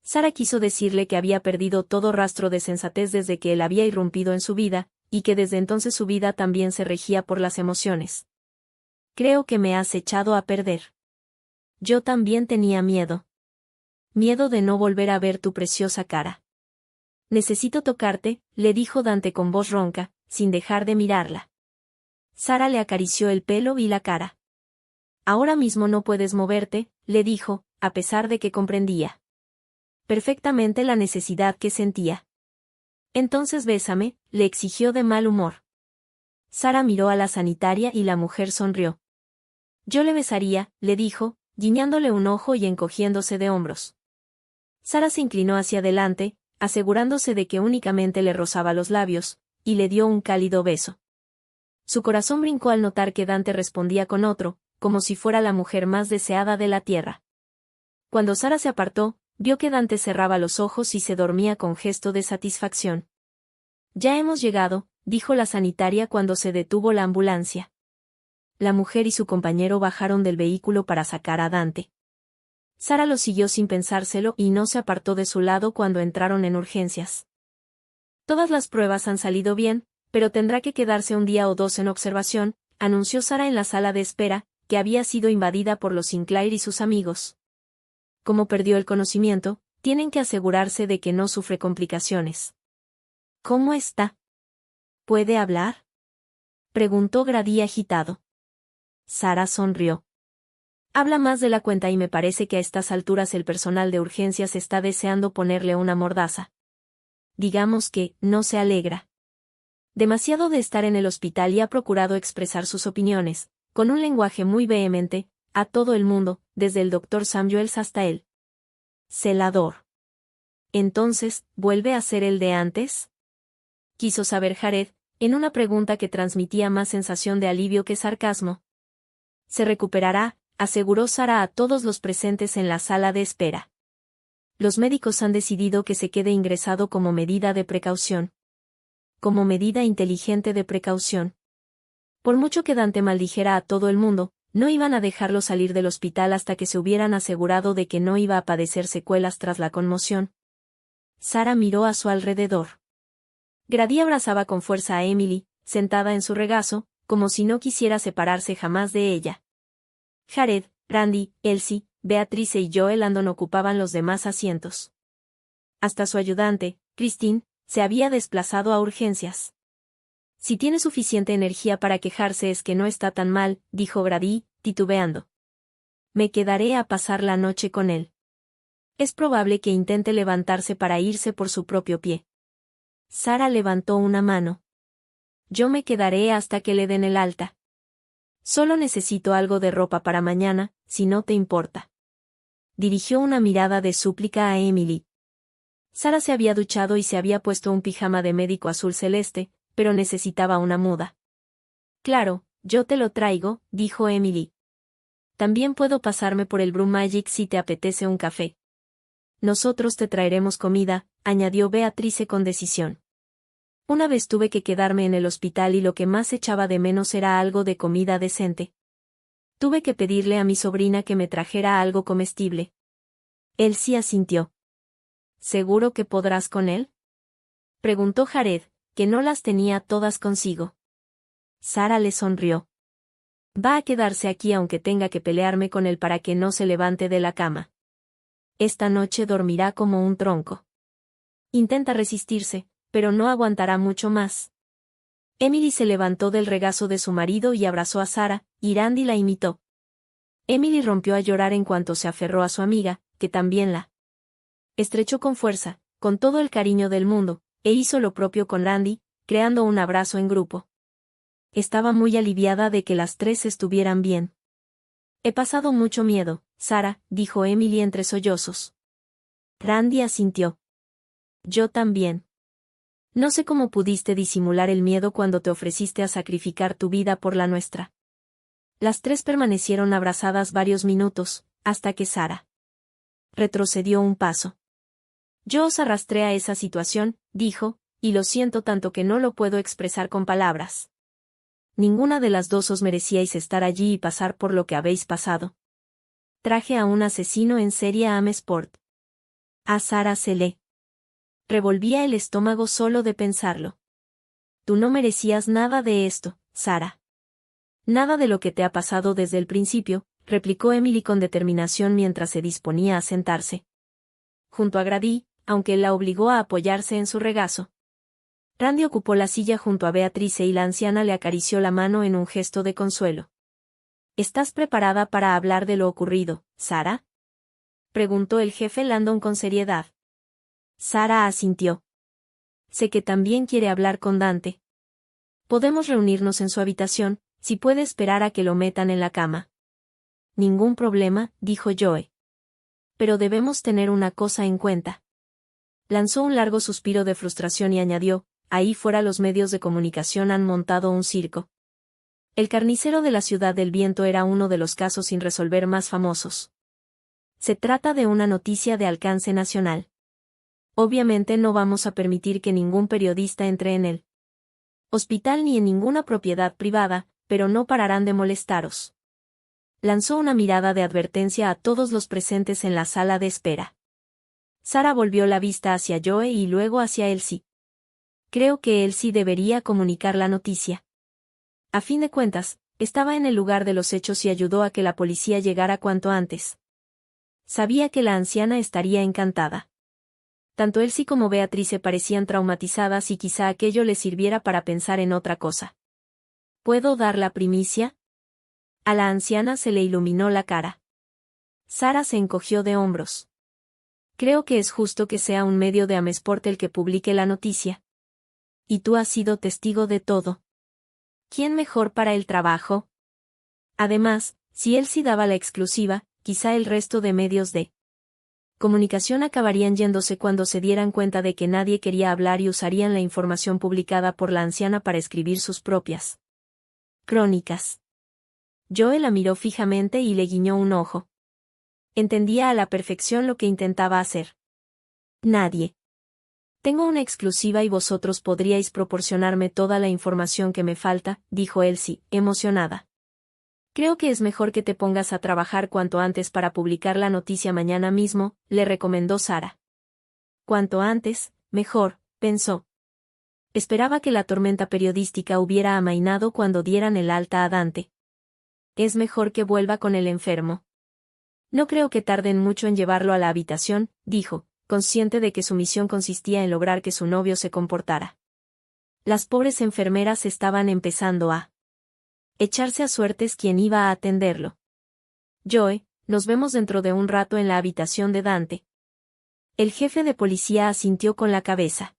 Sara quiso decirle que había perdido todo rastro de sensatez desde que él había irrumpido en su vida, y que desde entonces su vida también se regía por las emociones. Creo que me has echado a perder. Yo también tenía miedo. Miedo de no volver a ver tu preciosa cara. Necesito tocarte, le dijo Dante con voz ronca, sin dejar de mirarla. Sara le acarició el pelo y la cara. Ahora mismo no puedes moverte, le dijo, a pesar de que comprendía perfectamente la necesidad que sentía. Entonces bésame, le exigió de mal humor. Sara miró a la sanitaria y la mujer sonrió. Yo le besaría, le dijo, guiñándole un ojo y encogiéndose de hombros. Sara se inclinó hacia adelante, asegurándose de que únicamente le rozaba los labios, y le dio un cálido beso. Su corazón brincó al notar que Dante respondía con otro, como si fuera la mujer más deseada de la tierra. Cuando Sara se apartó, vio que Dante cerraba los ojos y se dormía con gesto de satisfacción. Ya hemos llegado, dijo la sanitaria cuando se detuvo la ambulancia. La mujer y su compañero bajaron del vehículo para sacar a Dante. Sara lo siguió sin pensárselo y no se apartó de su lado cuando entraron en urgencias. Todas las pruebas han salido bien, pero tendrá que quedarse un día o dos en observación, anunció Sara en la sala de espera, que había sido invadida por los Sinclair y sus amigos. Como perdió el conocimiento, tienen que asegurarse de que no sufre complicaciones. ¿Cómo está? ¿Puede hablar? Preguntó Grady agitado. Sara sonrió. Habla más de la cuenta y me parece que a estas alturas el personal de urgencias está deseando ponerle una mordaza. Digamos que, no se alegra. Demasiado de estar en el hospital y ha procurado expresar sus opiniones, con un lenguaje muy vehemente, a todo el mundo, desde el Dr. Samuels hasta él. Celador. Entonces, ¿vuelve a ser el de antes? Quiso saber Jared, en una pregunta que transmitía más sensación de alivio que sarcasmo. Se recuperará, aseguró Sara a todos los presentes en la sala de espera. Los médicos han decidido que se quede ingresado como medida de precaución. Como medida inteligente de precaución. Por mucho que Dante maldijera a todo el mundo, no iban a dejarlo salir del hospital hasta que se hubieran asegurado de que no iba a padecer secuelas tras la conmoción. Sara miró a su alrededor. Grady abrazaba con fuerza a Emily, sentada en su regazo, como si no quisiera separarse jamás de ella. Jared, Randy, Elsie, Beatrice y Joel Landon ocupaban los demás asientos. Hasta su ayudante, Christine, se había desplazado a urgencias. Si tiene suficiente energía para quejarse es que no está tan mal, dijo Grady, titubeando. Me quedaré a pasar la noche con él. Es probable que intente levantarse para irse por su propio pie. Sara levantó una mano. Yo me quedaré hasta que le den el alta. Solo necesito algo de ropa para mañana, si no te importa. Dirigió una mirada de súplica a Emily. Sara se había duchado y se había puesto un pijama de médico azul celeste, pero necesitaba una muda. Claro, yo te lo traigo, dijo Emily. También puedo pasarme por el Brew Magic si te apetece un café. Nosotros te traeremos comida, añadió Beatrice con decisión. Una vez tuve que quedarme en el hospital y lo que más echaba de menos era algo de comida decente. Tuve que pedirle a mi sobrina que me trajera algo comestible. Él sí asintió. ¿Seguro que podrás con él? Preguntó Jared, que no las tenía todas consigo. Sara le sonrió. Va a quedarse aquí aunque tenga que pelearme con él para que no se levante de la cama. Esta noche dormirá como un tronco. Intenta resistirse, pero no aguantará mucho más. Emily se levantó del regazo de su marido y abrazó a Sara, y Randy la imitó. Emily rompió a llorar en cuanto se aferró a su amiga, que también la estrechó con fuerza, con todo el cariño del mundo, e hizo lo propio con Randy, creando un abrazo en grupo. Estaba muy aliviada de que las tres estuvieran bien. He pasado mucho miedo, Sara, dijo Emily entre sollozos. Randy asintió. Yo también. No sé cómo pudiste disimular el miedo cuando te ofreciste a sacrificar tu vida por la nuestra. Las tres permanecieron abrazadas varios minutos, hasta que Sara retrocedió un paso. Yo os arrastré a esa situación, dijo, y lo siento tanto que no lo puedo expresar con palabras. Ninguna de las dos os merecíais estar allí y pasar por lo que habéis pasado. Traje a un asesino en serie a Amesport. A Sara se le revolvía el estómago solo de pensarlo. Tú no merecías nada de esto, Sara. Nada de lo que te ha pasado desde el principio, replicó Emily con determinación mientras se disponía a sentarse junto a Grady, aunque él la obligó a apoyarse en su regazo. Randy ocupó la silla junto a Beatrice y la anciana le acarició la mano en un gesto de consuelo. ¿Estás preparada para hablar de lo ocurrido, Sara? Preguntó el jefe Landon con seriedad. Sara asintió. Sé que también quiere hablar con Dante. Podemos reunirnos en su habitación, si puede esperar a que lo metan en la cama. Ningún problema, dijo Joe. Pero debemos tener una cosa en cuenta. Lanzó un largo suspiro de frustración y añadió, ahí fuera los medios de comunicación han montado un circo. El carnicero de la Ciudad del Viento era uno de los casos sin resolver más famosos. Se trata de una noticia de alcance nacional. Obviamente no vamos a permitir que ningún periodista entre en el hospital ni en ninguna propiedad privada, pero no pararán de molestaros. Lanzó una mirada de advertencia a todos los presentes en la sala de espera. Sara volvió la vista hacia Joe y luego hacia Elsie. Creo que Elsie debería comunicar la noticia. A fin de cuentas, estaba en el lugar de los hechos y ayudó a que la policía llegara cuanto antes. Sabía que la anciana estaría encantada. Tanto Elsie como Beatrice parecían traumatizadas y quizá aquello les sirviera para pensar en otra cosa. ¿Puedo dar la primicia? A la anciana se le iluminó la cara. Sara se encogió de hombros. Creo que es justo que sea un medio de Amesport el que publique la noticia. Y tú has sido testigo de todo. ¿Quién mejor para el trabajo? Además, si Elsie daba la exclusiva, quizá el resto de medios de comunicación acabarían yéndose cuando se dieran cuenta de que nadie quería hablar y usarían la información publicada por la anciana para escribir sus propias crónicas. Joe la miró fijamente y le guiñó un ojo. Entendía a la perfección lo que intentaba hacer. Nadie. Tengo una exclusiva y vosotros podríais proporcionarme toda la información que me falta, dijo Elsie, emocionada. Creo que es mejor que te pongas a trabajar cuanto antes para publicar la noticia mañana mismo, le recomendó Sara. Cuanto antes, mejor, pensó. Esperaba que la tormenta periodística hubiera amainado cuando dieran el alta a Dante. Es mejor que vuelva con el enfermo. No creo que tarden mucho en llevarlo a la habitación, dijo, consciente de que su misión consistía en lograr que su novio se comportara. Las pobres enfermeras estaban empezando a echarse a suertes quién iba a atenderlo. Joe, nos vemos dentro de un rato en la habitación de Dante. El jefe de policía asintió con la cabeza.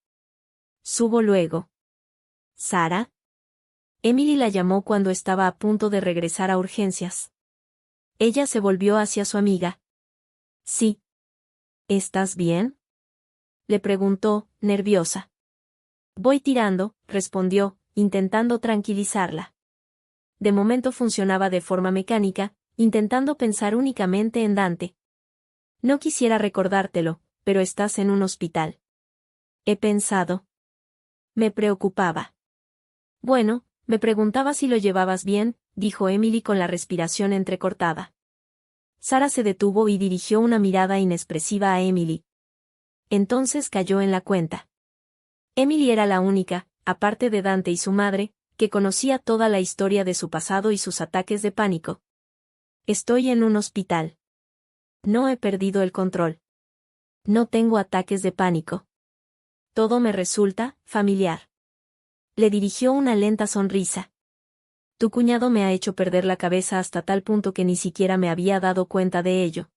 Subo luego. ¿Sara? Emily la llamó cuando estaba a punto de regresar a urgencias. Ella se volvió hacia su amiga. Sí. ¿Estás bien? Le preguntó, nerviosa. Voy tirando, respondió, intentando tranquilizarla. De momento funcionaba de forma mecánica, intentando pensar únicamente en Dante. No quisiera recordártelo, pero estás en un hospital. He pensado. Me preocupaba. Bueno, me preguntaba si lo llevabas bien, dijo Emily con la respiración entrecortada. Sara se detuvo y dirigió una mirada inexpresiva a Emily. Entonces cayó en la cuenta. Emily era la única, aparte de Dante y su madre, que conocía toda la historia de su pasado y sus ataques de pánico. Estoy en un hospital. No he perdido el control. No tengo ataques de pánico. Todo me resulta familiar. Le dirigió una lenta sonrisa. Tu cuñado me ha hecho perder la cabeza hasta tal punto que ni siquiera me había dado cuenta de ello.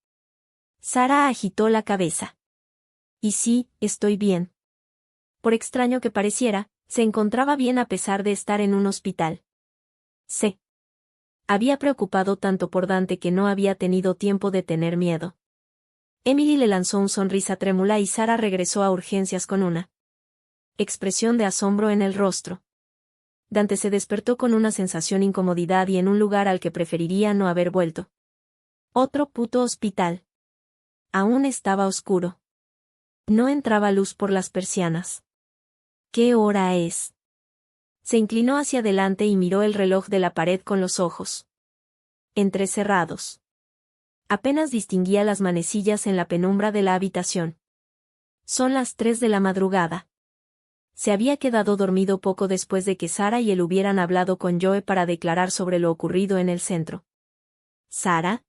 Sara agitó la cabeza. Y sí, estoy bien. Por extraño que pareciera, se encontraba bien a pesar de estar en un hospital. Se había preocupado tanto por Dante que no había tenido tiempo de tener miedo. Emily le lanzó una sonrisa trémula y Sara regresó a urgencias con una expresión de asombro en el rostro. Dante se despertó con una sensación de incomodidad y en un lugar al que preferiría no haber vuelto. Otro puto hospital. Aún estaba oscuro. No entraba luz por las persianas. ¿Qué hora es? Se inclinó hacia adelante y miró el reloj de la pared con los ojos entrecerrados. Apenas distinguía las manecillas en la penumbra de la habitación. Son las 3 de la madrugada. Se había quedado dormido poco después de que Sara y él hubieran hablado con Joe para declarar sobre lo ocurrido en el centro. ¿Sara?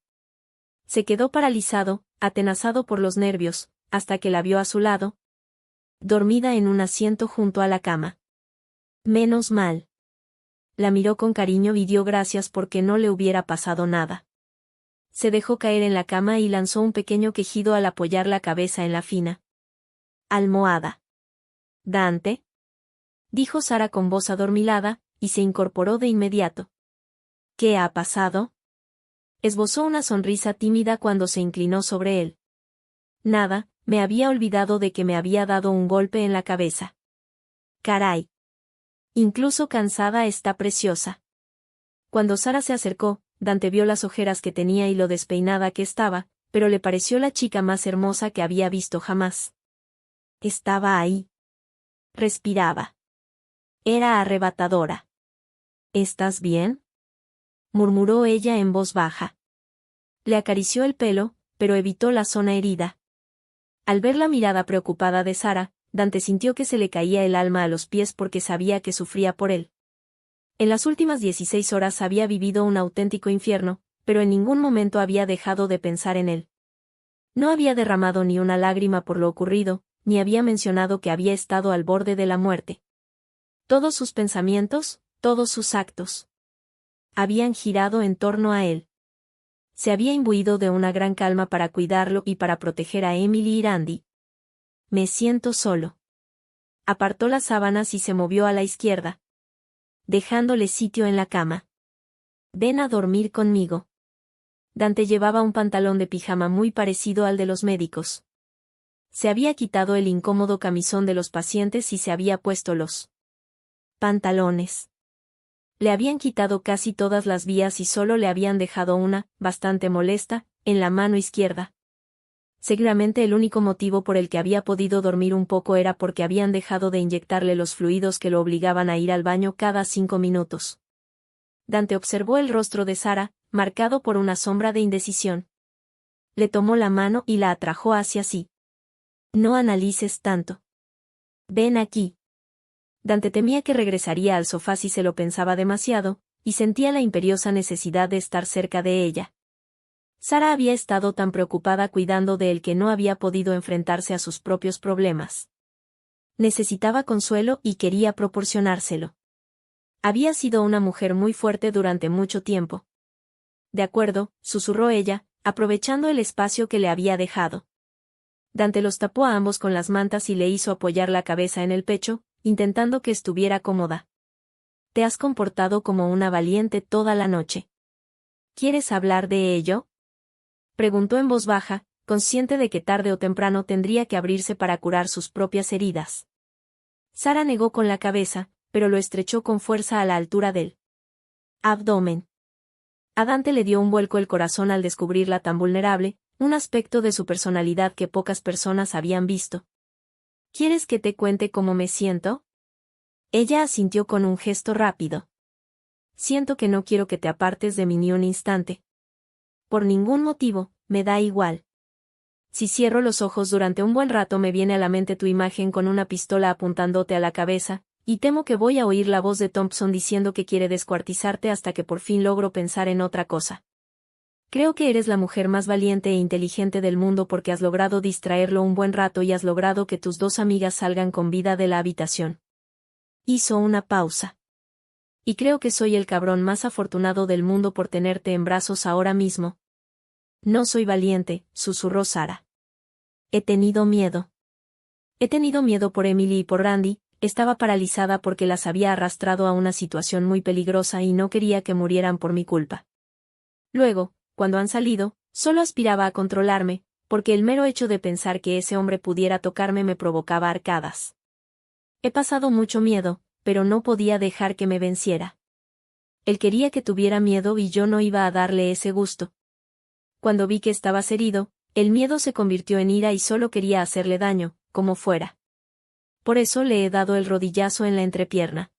Se quedó paralizado, atenazado por los nervios, hasta que la vio a su lado, dormida en un asiento junto a la cama. Menos mal. La miró con cariño y dio gracias porque no le hubiera pasado nada. Se dejó caer en la cama y lanzó un pequeño quejido al apoyar la cabeza en la fina almohada. «Dante», dijo Sara con voz adormilada, y se incorporó de inmediato. «¿Qué ha pasado?». Esbozó una sonrisa tímida cuando se inclinó sobre él. «Nada, me había olvidado de que me había dado un golpe en la cabeza». «Caray. Incluso cansada está preciosa». Cuando Sara se acercó, Dante vio las ojeras que tenía y lo despeinada que estaba, pero le pareció la chica más hermosa que había visto jamás. Estaba ahí. Respiraba. Era arrebatadora. ¿Estás bien?, murmuró ella en voz baja. Le acarició el pelo, pero evitó la zona herida. Al ver la mirada preocupada de Sara, Dante sintió que se le caía el alma a los pies porque sabía que sufría por él. En las últimas 16 horas había vivido un auténtico infierno, pero en ningún momento había dejado de pensar en él. No había derramado ni una lágrima por lo ocurrido, ni había mencionado que había estado al borde de la muerte. Todos sus pensamientos, todos sus actos, habían girado en torno a él. Se había imbuido de una gran calma para cuidarlo y para proteger a Emily y Randy. «Me siento solo». Apartó las sábanas y se movió a la izquierda, dejándole sitio en la cama. «Ven a dormir conmigo». Dante llevaba un pantalón de pijama muy parecido al de los médicos. Se había quitado el incómodo camisón de los pacientes y se había puesto los pantalones. Le habían quitado casi todas las vías y solo le habían dejado una, bastante molesta, en la mano izquierda. Seguramente el único motivo por el que había podido dormir un poco era porque habían dejado de inyectarle los fluidos que lo obligaban a ir al baño cada 5 minutos. Dante observó el rostro de Sara, marcado por una sombra de indecisión. Le tomó la mano y la atrajo hacia sí. «No analices tanto. Ven aquí». Dante temía que regresaría al sofá si se lo pensaba demasiado, y sentía la imperiosa necesidad de estar cerca de ella. Sara había estado tan preocupada cuidando de él que no había podido enfrentarse a sus propios problemas. Necesitaba consuelo y quería proporcionárselo. Había sido una mujer muy fuerte durante mucho tiempo. «De acuerdo», susurró ella, aprovechando el espacio que le había dejado. Dante los tapó a ambos con las mantas y le hizo apoyar la cabeza en el pecho, intentando que estuviera cómoda. «Te has comportado como una valiente toda la noche. ¿Quieres hablar de ello?», preguntó en voz baja, consciente de que tarde o temprano tendría que abrirse para curar sus propias heridas. Sara negó con la cabeza, pero lo estrechó con fuerza a la altura del abdomen. A Dante le dio un vuelco el corazón al descubrirla tan vulnerable, un aspecto de su personalidad que pocas personas habían visto. «¿Quieres que te cuente cómo me siento?». Ella asintió con un gesto rápido. «Siento que no quiero que te apartes de mí ni un instante. Por ningún motivo, me da igual. Si cierro los ojos durante un buen rato me viene a la mente tu imagen con una pistola apuntándote a la cabeza, Y temo que voy a oír la voz de Thompson diciendo que quiere descuartizarte hasta que por fin logro pensar en otra cosa. Creo que eres la mujer más valiente e inteligente del mundo porque has logrado distraerlo un buen rato y has logrado que tus dos amigas salgan con vida de la habitación. Hizo una pausa. Y creo que soy el cabrón más afortunado del mundo por tenerte en brazos ahora mismo. No soy valiente, susurró Sara. He tenido miedo. He tenido miedo por Emily y por Randy. Estaba paralizada porque las había arrastrado a una situación muy peligrosa y no quería que murieran por mi culpa. Luego, cuando han salido, solo aspiraba a controlarme, porque el mero hecho de pensar que ese hombre pudiera tocarme me provocaba arcadas. He pasado mucho miedo, pero no podía dejar que me venciera. Él quería que tuviera miedo y yo no iba a darle ese gusto. Cuando vi que estabas herido, el miedo se convirtió en ira y solo quería hacerle daño, como fuera. Por eso le he dado el rodillazo en la entrepierna.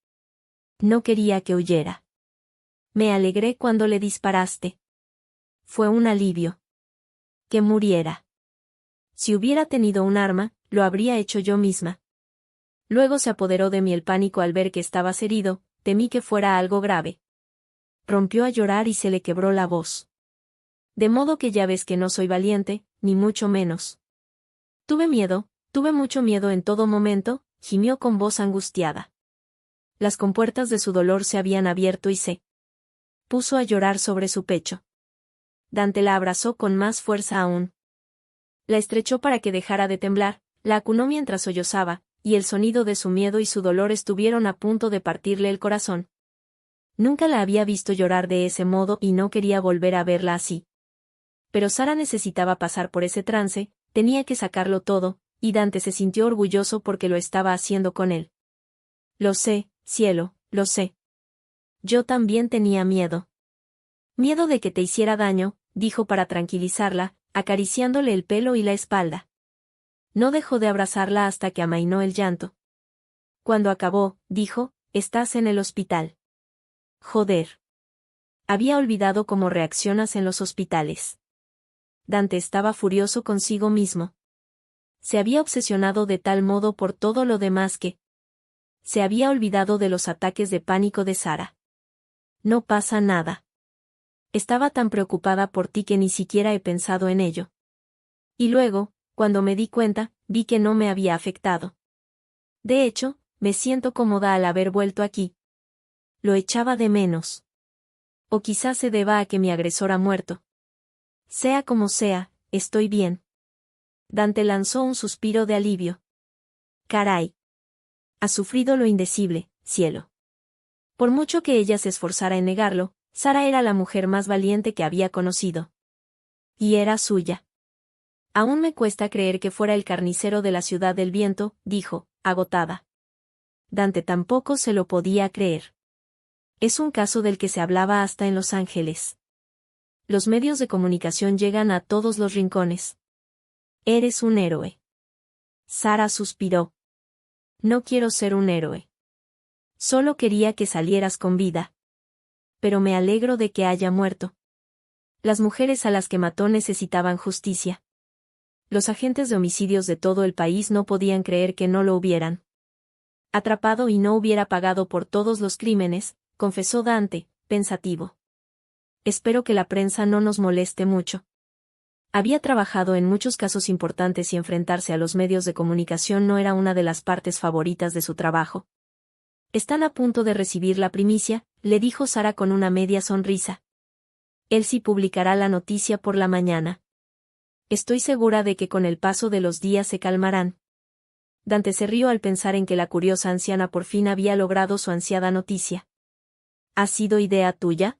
No quería que huyera. Me alegré cuando le disparaste. Fue un alivio. Que muriera. Si hubiera tenido un arma, lo habría hecho yo misma. Luego se apoderó de mí el pánico al ver que estabas herido, temí que fuera algo grave. Rompió a llorar y se le quebró la voz. De modo que ya ves que no soy valiente, ni mucho menos. Tuve mucho miedo en todo momento, gimió con voz angustiada. Las compuertas de su dolor se habían abierto y se puso a llorar sobre su pecho. Dante la abrazó con más fuerza aún. La estrechó para que dejara de temblar, la acunó mientras sollozaba, y el sonido de su miedo y su dolor estuvieron a punto de partirle el corazón. Nunca la había visto llorar de ese modo y no quería volver a verla así. Pero Sara necesitaba pasar por ese trance, tenía que sacarlo todo, y Dante se sintió orgulloso porque lo estaba haciendo con él. Lo sé, cielo, lo sé. Yo también tenía miedo. Miedo de que te hiciera daño, dijo para tranquilizarla, acariciándole el pelo y la espalda. No dejó de abrazarla hasta que amainó el llanto. Cuando acabó, dijo, estás en el hospital. Joder. Había olvidado cómo reaccionas en los hospitales. Dante estaba furioso consigo mismo. Se había obsesionado de tal modo por todo lo demás que se había olvidado de los ataques de pánico de Sara. No pasa nada. Estaba tan preocupada por ti que ni siquiera he pensado en ello. Y luego, cuando me di cuenta, vi que no me había afectado. De hecho, me siento cómoda al haber vuelto aquí. Lo echaba de menos. O quizás se deba a que mi agresor ha muerto. Sea como sea, estoy bien. Dante lanzó un suspiro de alivio. Caray. Has sufrido lo indecible, cielo. Por mucho que ella se esforzara en negarlo, Sara era la mujer más valiente que había conocido. Y era suya. Aún me cuesta creer que fuera el carnicero de la Ciudad del Viento, dijo, agotada. Dante tampoco se lo podía creer. Es un caso del que se hablaba hasta en Los Ángeles. Los medios de comunicación llegan a todos los rincones. Eres un héroe. Sara suspiró. No quiero ser un héroe. Solo quería que salieras con vida. Pero me alegro de que haya muerto. Las mujeres a las que mató necesitaban justicia. Los agentes de homicidios de todo el país no podían creer que no lo hubieran atrapado y no hubiera pagado por todos los crímenes, confesó Dante, pensativo. Espero que la prensa no nos moleste mucho. Había trabajado en muchos casos importantes y enfrentarse a los medios de comunicación no era una de las partes favoritas de su trabajo. Están a punto de recibir la primicia, le dijo Sara con una media sonrisa. Elsie publicará la noticia por la mañana. Estoy segura de que con el paso de los días se calmarán. Dante se rió al pensar en que la curiosa anciana por fin había logrado su ansiada noticia. ¿Ha sido idea tuya?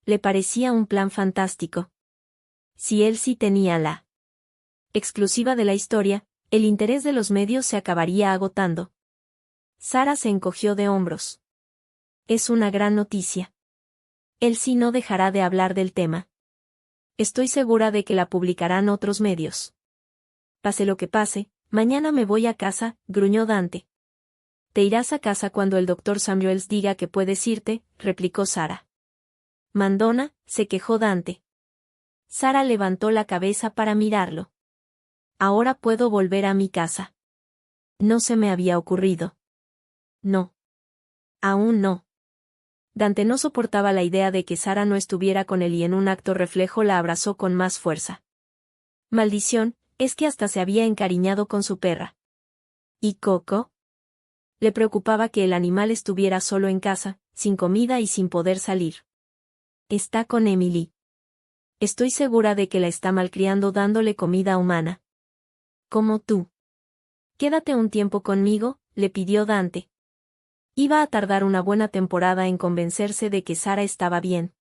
Le parecía un plan fantástico. Si Elsie tenía la exclusiva de la historia, el interés de los medios se acabaría agotando. Sara se encogió de hombros. Es una gran noticia. Elsie no dejará de hablar del tema. Estoy segura de que la publicarán otros medios. Pase lo que pase, mañana me voy a casa, gruñó Dante. Te irás a casa cuando el doctor Samuels diga que puedes irte, replicó Sara. Mandona, se quejó Dante. Sara levantó la cabeza para mirarlo. Ahora puedo volver a mi casa. No se me había ocurrido. No. Aún no. Dante no soportaba la idea de que Sara no estuviera con él y en un acto reflejo la abrazó con más fuerza. Maldición, es que hasta se había encariñado con su perra. ¿Y Coco? Le preocupaba que el animal estuviera solo en casa, sin comida y sin poder salir. Está con Emily. Estoy segura de que la está malcriando dándole comida humana. Como tú. Quédate un tiempo conmigo, le pidió Dante. Iba a tardar una buena temporada en convencerse de que Sara estaba bien.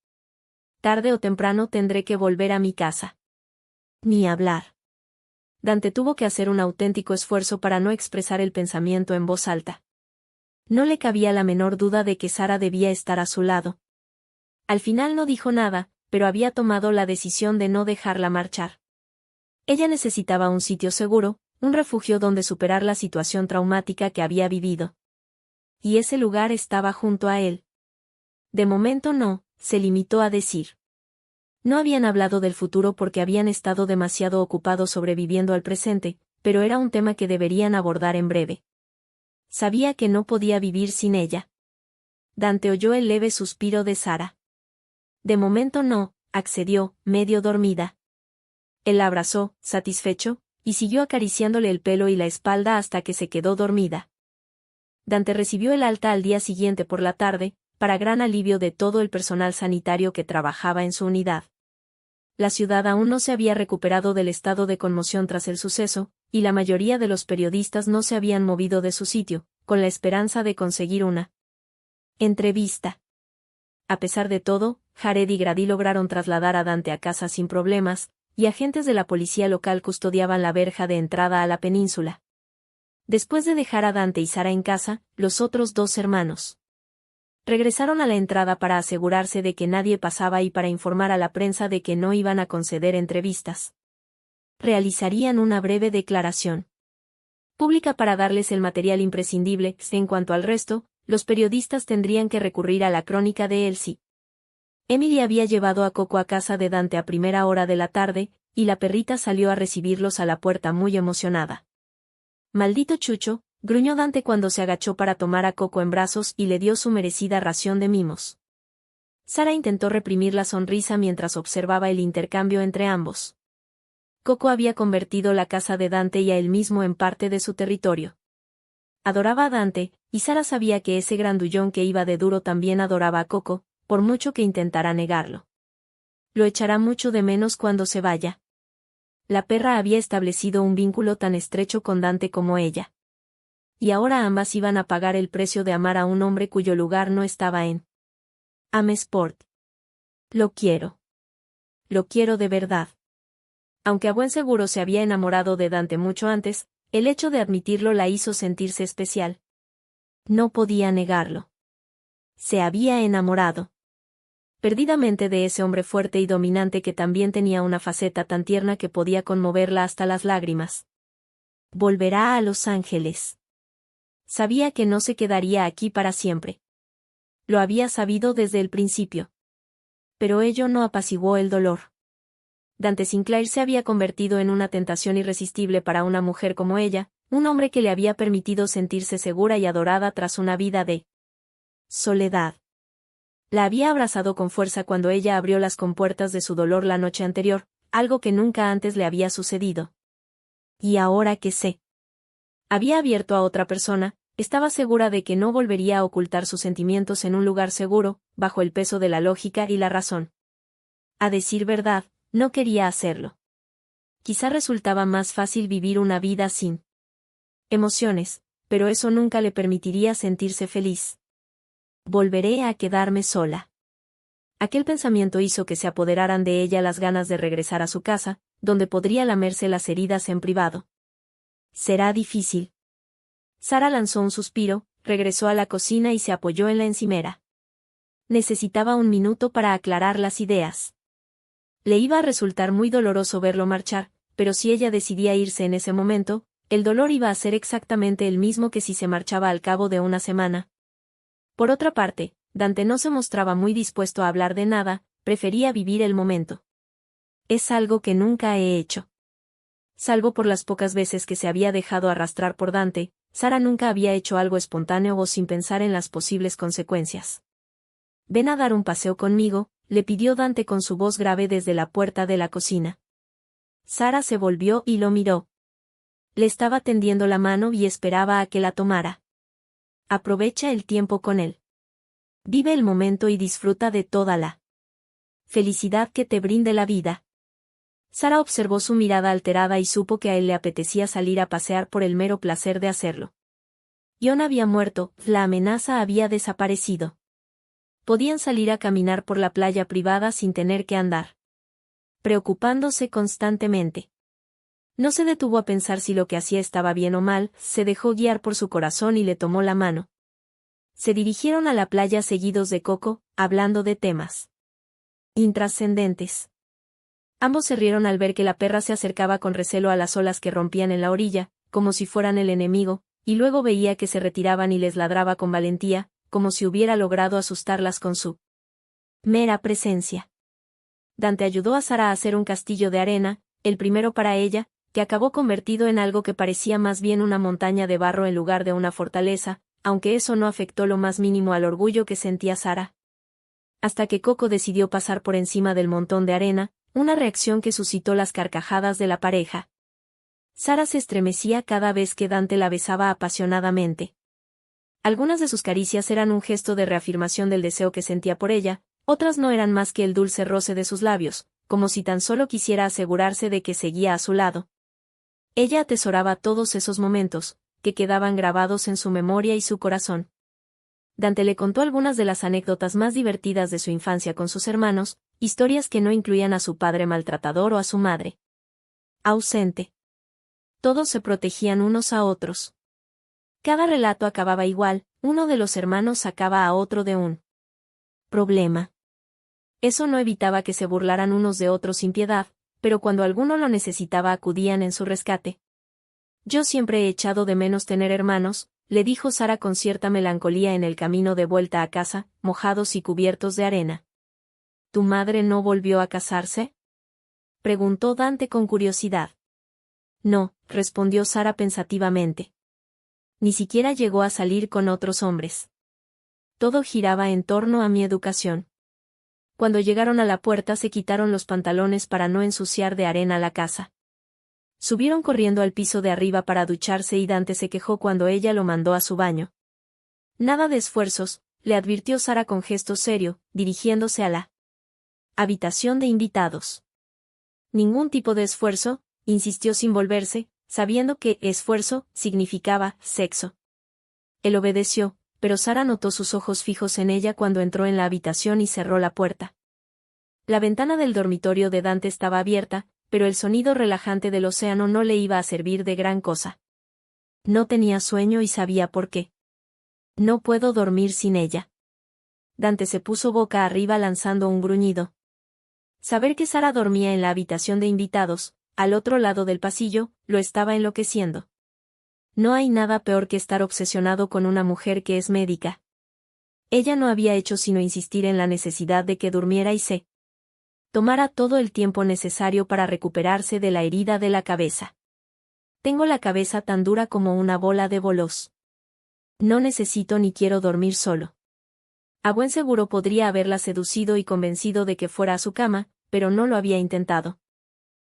Tarde o temprano tendré que volver a mi casa. Ni hablar. Dante tuvo que hacer un auténtico esfuerzo para no expresar el pensamiento en voz alta. No le cabía la menor duda de que Sara debía estar a su lado. Al final no dijo nada, pero había tomado la decisión de no dejarla marchar. Ella necesitaba un sitio seguro, un refugio donde superar la situación traumática que había vivido. Y ese lugar estaba junto a él. De momento no, se limitó a decir. No habían hablado del futuro porque habían estado demasiado ocupados sobreviviendo al presente, pero era un tema que deberían abordar en breve. Sabía que no podía vivir sin ella. Dante oyó el leve suspiro de Sara. De momento no, accedió, medio dormida. Él la abrazó, satisfecho, y siguió acariciándole el pelo y la espalda hasta que se quedó dormida. Dante recibió el alta al día siguiente por la tarde, para gran alivio de todo el personal sanitario que trabajaba en su unidad. La ciudad aún no se había recuperado del estado de conmoción tras el suceso, y la mayoría de los periodistas no se habían movido de su sitio, con la esperanza de conseguir una entrevista. A pesar de todo, Jared y Grady lograron trasladar a Dante a casa sin problemas, y agentes de la policía local custodiaban la verja de entrada a la península. Después de dejar a Dante y Sara en casa, los otros dos hermanos regresaron a la entrada para asegurarse de que nadie pasaba y para informar a la prensa de que no iban a conceder entrevistas. Realizarían una breve declaración pública para darles el material imprescindible. En cuanto al resto, los periodistas tendrían que recurrir a la crónica de Elsie. Emily había llevado a Coco a casa de Dante a primera hora de la tarde, y la perrita salió a recibirlos a la puerta muy emocionada. Maldito Chucho, gruñó Dante cuando se agachó para tomar a Coco en brazos y le dio su merecida ración de mimos. Sara intentó reprimir la sonrisa mientras observaba el intercambio entre ambos. Coco había convertido la casa de Dante y a él mismo en parte de su territorio. Adoraba a Dante, y Sara sabía que ese grandullón que iba de duro también adoraba a Coco, por mucho que intentara negarlo. Lo echará mucho de menos cuando se vaya. La perra había establecido un vínculo tan estrecho con Dante como ella. Y ahora ambas iban a pagar el precio de amar a un hombre cuyo lugar no estaba en Amesport. Lo quiero. Lo quiero de verdad. Aunque a buen seguro se había enamorado de Dante mucho antes, el hecho de admitirlo la hizo sentirse especial. No podía negarlo. Se había enamorado perdidamente de ese hombre fuerte y dominante que también tenía una faceta tan tierna que podía conmoverla hasta las lágrimas. Volverá a Los Ángeles. Sabía que no se quedaría aquí para siempre. Lo había sabido desde el principio. Pero ello no apaciguó el dolor. Dante Sinclair se había convertido en una tentación irresistible para una mujer como ella, un hombre que le había permitido sentirse segura y adorada tras una vida de soledad. La había abrazado con fuerza cuando ella abrió las compuertas de su dolor la noche anterior, algo que nunca antes le había sucedido. Y ahora que se había abierto a otra persona, estaba segura de que no volvería a ocultar sus sentimientos en un lugar seguro, bajo el peso de la lógica y la razón. A decir verdad, no quería hacerlo. Quizá resultaba más fácil vivir una vida sin emociones, pero eso nunca le permitiría sentirse feliz. Volveré a quedarme sola. Aquel pensamiento hizo que se apoderaran de ella las ganas de regresar a su casa, donde podría lamerse las heridas en privado. Será difícil. Sara lanzó un suspiro, regresó a la cocina y se apoyó en la encimera. Necesitaba un minuto para aclarar las ideas. Le iba a resultar muy doloroso verlo marchar, pero si ella decidía irse en ese momento, el dolor iba a ser exactamente el mismo que si se marchaba al cabo de una semana. Por otra parte, Dante no se mostraba muy dispuesto a hablar de nada, prefería vivir el momento. Es algo que nunca he hecho. Salvo por las pocas veces que se había dejado arrastrar por Dante, Sara nunca había hecho algo espontáneo o sin pensar en las posibles consecuencias. «Ven a dar un paseo conmigo», le pidió Dante con su voz grave desde la puerta de la cocina. Sara se volvió y lo miró. Le estaba tendiendo la mano y esperaba a que la tomara. Aprovecha el tiempo con él. Vive el momento y disfruta de toda la felicidad que te brinde la vida. Sara observó su mirada alterada y supo que a él le apetecía salir a pasear por el mero placer de hacerlo. John había muerto, la amenaza había desaparecido. Podían salir a caminar por la playa privada sin tener que andar preocupándose constantemente. No se detuvo a pensar si lo que hacía estaba bien o mal, se dejó guiar por su corazón y le tomó la mano. Se dirigieron a la playa seguidos de Coco, hablando de temas intrascendentes. Ambos se rieron al ver que la perra se acercaba con recelo a las olas que rompían en la orilla, como si fueran el enemigo, y luego veía que se retiraban y les ladraba con valentía, como si hubiera logrado asustarlas con su mera presencia. Dante ayudó a Sara a hacer un castillo de arena, el primero para ella, que acabó convertido en algo que parecía más bien una montaña de barro en lugar de una fortaleza, aunque eso no afectó lo más mínimo al orgullo que sentía Sara. Hasta que Coco decidió pasar por encima del montón de arena, una reacción que suscitó las carcajadas de la pareja. Sara se estremecía cada vez que Dante la besaba apasionadamente. Algunas de sus caricias eran un gesto de reafirmación del deseo que sentía por ella, otras no eran más que el dulce roce de sus labios, como si tan solo quisiera asegurarse de que seguía a su lado. Ella atesoraba todos esos momentos, que quedaban grabados en su memoria y su corazón. Dante le contó algunas de las anécdotas más divertidas de su infancia con sus hermanos, historias que no incluían a su padre maltratador o a su madre ausente. Todos se protegían unos a otros. Cada relato acababa igual, uno de los hermanos sacaba a otro de un problema. Eso no evitaba que se burlaran unos de otros sin piedad, pero cuando alguno lo necesitaba acudían en su rescate. Yo siempre he echado de menos tener hermanos, le dijo Sara con cierta melancolía en el camino de vuelta a casa, mojados y cubiertos de arena. ¿Tu madre no volvió a casarse?, preguntó Dante con curiosidad. No, respondió Sara pensativamente. Ni siquiera llegó a salir con otros hombres. Todo giraba en torno a mi educación. Cuando llegaron a la puerta se quitaron los pantalones para no ensuciar de arena la casa. Subieron corriendo al piso de arriba para ducharse y Dante se quejó cuando ella lo mandó a su baño. Nada de esfuerzos, le advirtió Sara con gesto serio, dirigiéndose a la habitación de invitados. Ningún tipo de esfuerzo, insistió sin volverse, sabiendo que esfuerzo significaba sexo. Él obedeció, pero Sara notó sus ojos fijos en ella cuando entró en la habitación y cerró la puerta. La ventana del dormitorio de Dante estaba abierta, pero el sonido relajante del océano no le iba a servir de gran cosa. No tenía sueño y sabía por qué. No puedo dormir sin ella. Dante se puso boca arriba lanzando un gruñido. Saber que Sara dormía en la habitación de invitados, al otro lado del pasillo, lo estaba enloqueciendo. No hay nada peor que estar obsesionado con una mujer que es médica. Ella no había hecho sino insistir en la necesidad de que durmiera y se tomara todo el tiempo necesario para recuperarse de la herida de la cabeza. Tengo la cabeza tan dura como una bola de bolos. No necesito ni quiero dormir solo. A buen seguro podría haberla seducido y convencido de que fuera a su cama, pero no lo había intentado.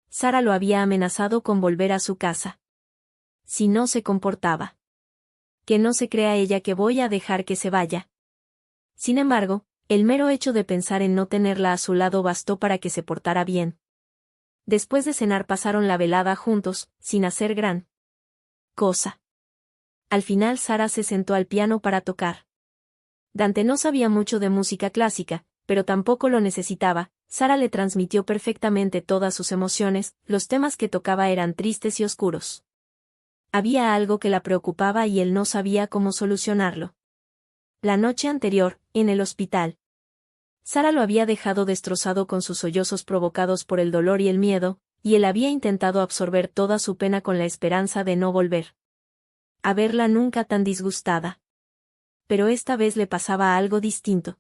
Sara lo había amenazado con volver a su casa. Si no se comportaba. Que no se crea ella que voy a dejar que se vaya. Sin embargo, el mero hecho de pensar en no tenerla a su lado bastó para que se portara bien. Después de cenar pasaron la velada juntos, sin hacer gran cosa. Al final Sara se sentó al piano para tocar. Dante no sabía mucho de música clásica, pero tampoco lo necesitaba. Sara le transmitió perfectamente todas sus emociones, los temas que tocaba eran tristes y oscuros. Había algo que la preocupaba y él no sabía cómo solucionarlo. La noche anterior, en el hospital, Sara lo había dejado destrozado con sus sollozos provocados por el dolor y el miedo, y él había intentado absorber toda su pena con la esperanza de no volver a verla nunca tan disgustada. Pero esta vez le pasaba algo distinto.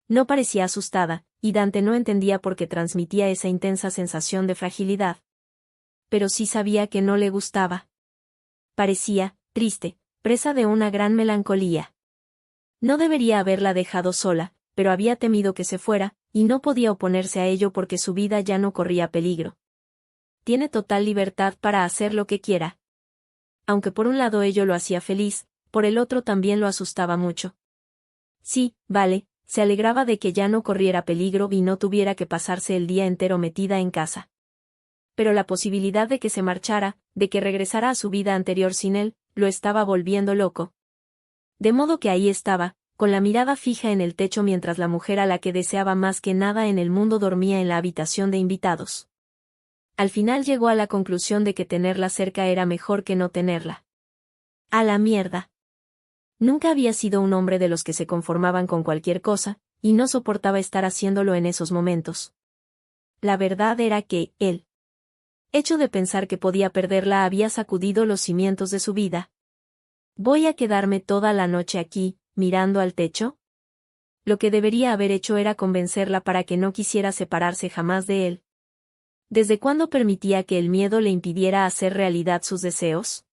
No parecía asustada, y Dante no entendía por qué transmitía esa intensa sensación de fragilidad. Pero sí sabía que no le gustaba. Parecía, triste, presa de una gran melancolía. No debería haberla dejado sola, pero había temido que se fuera, y no podía oponerse a ello porque su vida ya no corría peligro. Tiene total libertad para hacer lo que quiera. Aunque por un lado ello lo hacía feliz, por el otro también lo asustaba mucho. Sí, vale, se alegraba de que ya no corriera peligro y no tuviera que pasarse el día entero metida en casa. Pero la posibilidad de que se marchara, de que regresara a su vida anterior sin él, lo estaba volviendo loco. De modo que ahí estaba, con la mirada fija en el techo mientras la mujer a la que deseaba más que nada en el mundo dormía en la habitación de invitados. Al final llegó a la conclusión de que tenerla cerca era mejor que no tenerla. A la mierda. Nunca había sido un hombre de los que se conformaban con cualquier cosa, y no soportaba estar haciéndolo en esos momentos. La verdad era que, el hecho de pensar que podía perderla había sacudido los cimientos de su vida. ¿Voy a quedarme toda la noche aquí, mirando al techo? Lo que debería haber hecho era convencerla para que no quisiera separarse jamás de él. ¿Desde cuándo permitía que el miedo le impidiera hacer realidad sus deseos?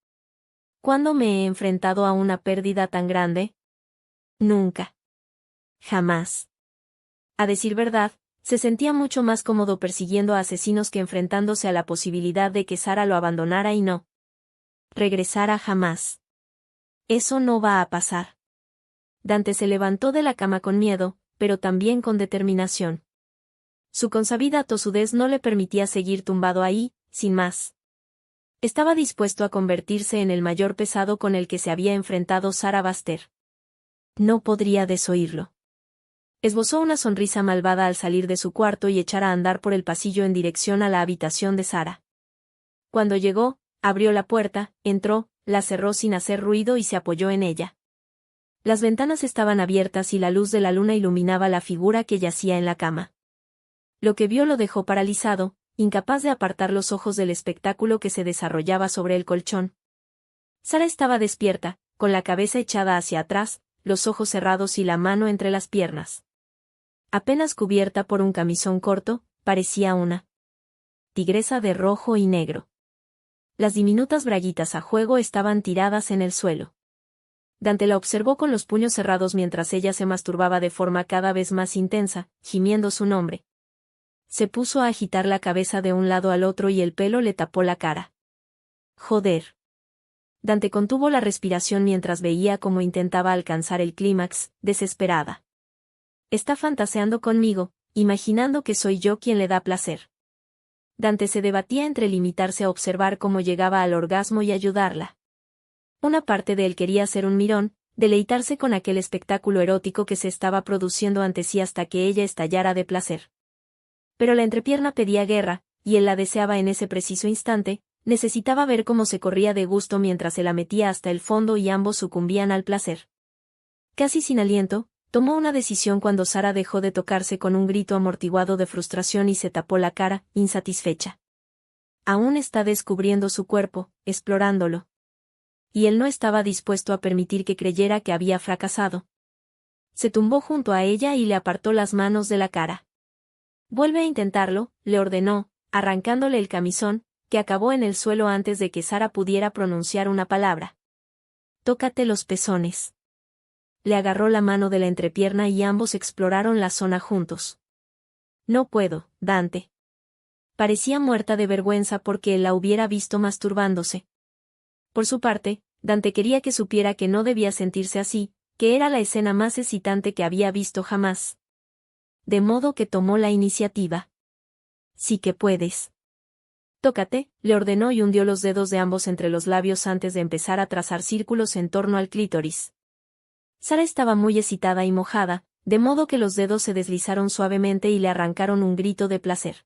¿Cuándo me he enfrentado a una pérdida tan grande? Nunca. Jamás. A decir verdad, se sentía mucho más cómodo persiguiendo a asesinos que enfrentándose a la posibilidad de que Sara lo abandonara y no regresara jamás. Eso no va a pasar. Dante se levantó de la cama con miedo, pero también con determinación. Su consabida tosudez no le permitía seguir tumbado ahí, sin más. Estaba dispuesto a convertirse en el mayor pesado con el que se había enfrentado Sara Baster. No podría desoírlo. Esbozó una sonrisa malvada al salir de su cuarto y echar a andar por el pasillo en dirección a la habitación de Sara. Cuando llegó, abrió la puerta, entró, la cerró sin hacer ruido y se apoyó en ella. Las ventanas estaban abiertas y la luz de la luna iluminaba la figura que yacía en la cama. Lo que vio lo dejó paralizado, incapaz de apartar los ojos del espectáculo que se desarrollaba sobre el colchón. Sara estaba despierta, con la cabeza echada hacia atrás, los ojos cerrados y la mano entre las piernas. Apenas cubierta por un camisón corto, parecía una tigresa de rojo y negro. Las diminutas braguitas a juego estaban tiradas en el suelo. Dante la observó con los puños cerrados mientras ella se masturbaba de forma cada vez más intensa, gimiendo su nombre. Se puso a agitar la cabeza de un lado al otro y el pelo le tapó la cara. Joder. Dante contuvo la respiración mientras veía cómo intentaba alcanzar el clímax, desesperada. Está fantaseando conmigo, imaginando que soy yo quien le da placer. Dante se debatía entre limitarse a observar cómo llegaba al orgasmo y ayudarla. Una parte de él quería ser un mirón, deleitarse con aquel espectáculo erótico que se estaba produciendo ante sí hasta que ella estallara de placer. Pero la entrepierna pedía guerra, y él la deseaba en ese preciso instante, necesitaba ver cómo se corría de gusto mientras se la metía hasta el fondo y ambos sucumbían al placer. Casi sin aliento, tomó una decisión cuando Sara dejó de tocarse con un grito amortiguado de frustración y se tapó la cara, insatisfecha. Aún está descubriendo su cuerpo, explorándolo. Y él no estaba dispuesto a permitir que creyera que había fracasado. Se tumbó junto a ella y le apartó las manos de la cara. Vuelve a intentarlo, le ordenó, arrancándole el camisón, que acabó en el suelo antes de que Sara pudiera pronunciar una palabra. Tócate los pezones. Le agarró la mano de la entrepierna y ambos exploraron la zona juntos. No puedo, Dante. Parecía muerta de vergüenza porque él la hubiera visto masturbándose. Por su parte, Dante quería que supiera que no debía sentirse así, que era la escena más excitante que había visto jamás. De modo que tomó la iniciativa. Sí que puedes. Tócate, le ordenó y hundió los dedos de ambos entre los labios antes de empezar a trazar círculos en torno al clítoris. Sara estaba muy excitada y mojada, de modo que los dedos se deslizaron suavemente y le arrancaron un grito de placer.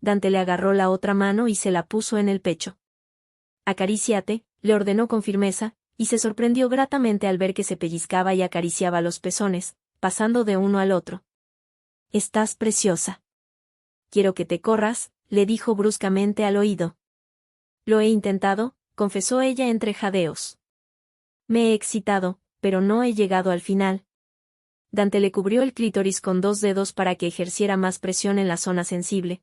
Dante le agarró la otra mano y se la puso en el pecho. Acaríciate, le ordenó con firmeza, y se sorprendió gratamente al ver que se pellizcaba y acariciaba los pezones, pasando de uno al otro. Estás preciosa. Quiero que te corras, le dijo bruscamente al oído. Lo he intentado, confesó ella entre jadeos. Me he excitado, pero no he llegado al final. Dante le cubrió el clítoris con dos dedos para que ejerciera más presión en la zona sensible.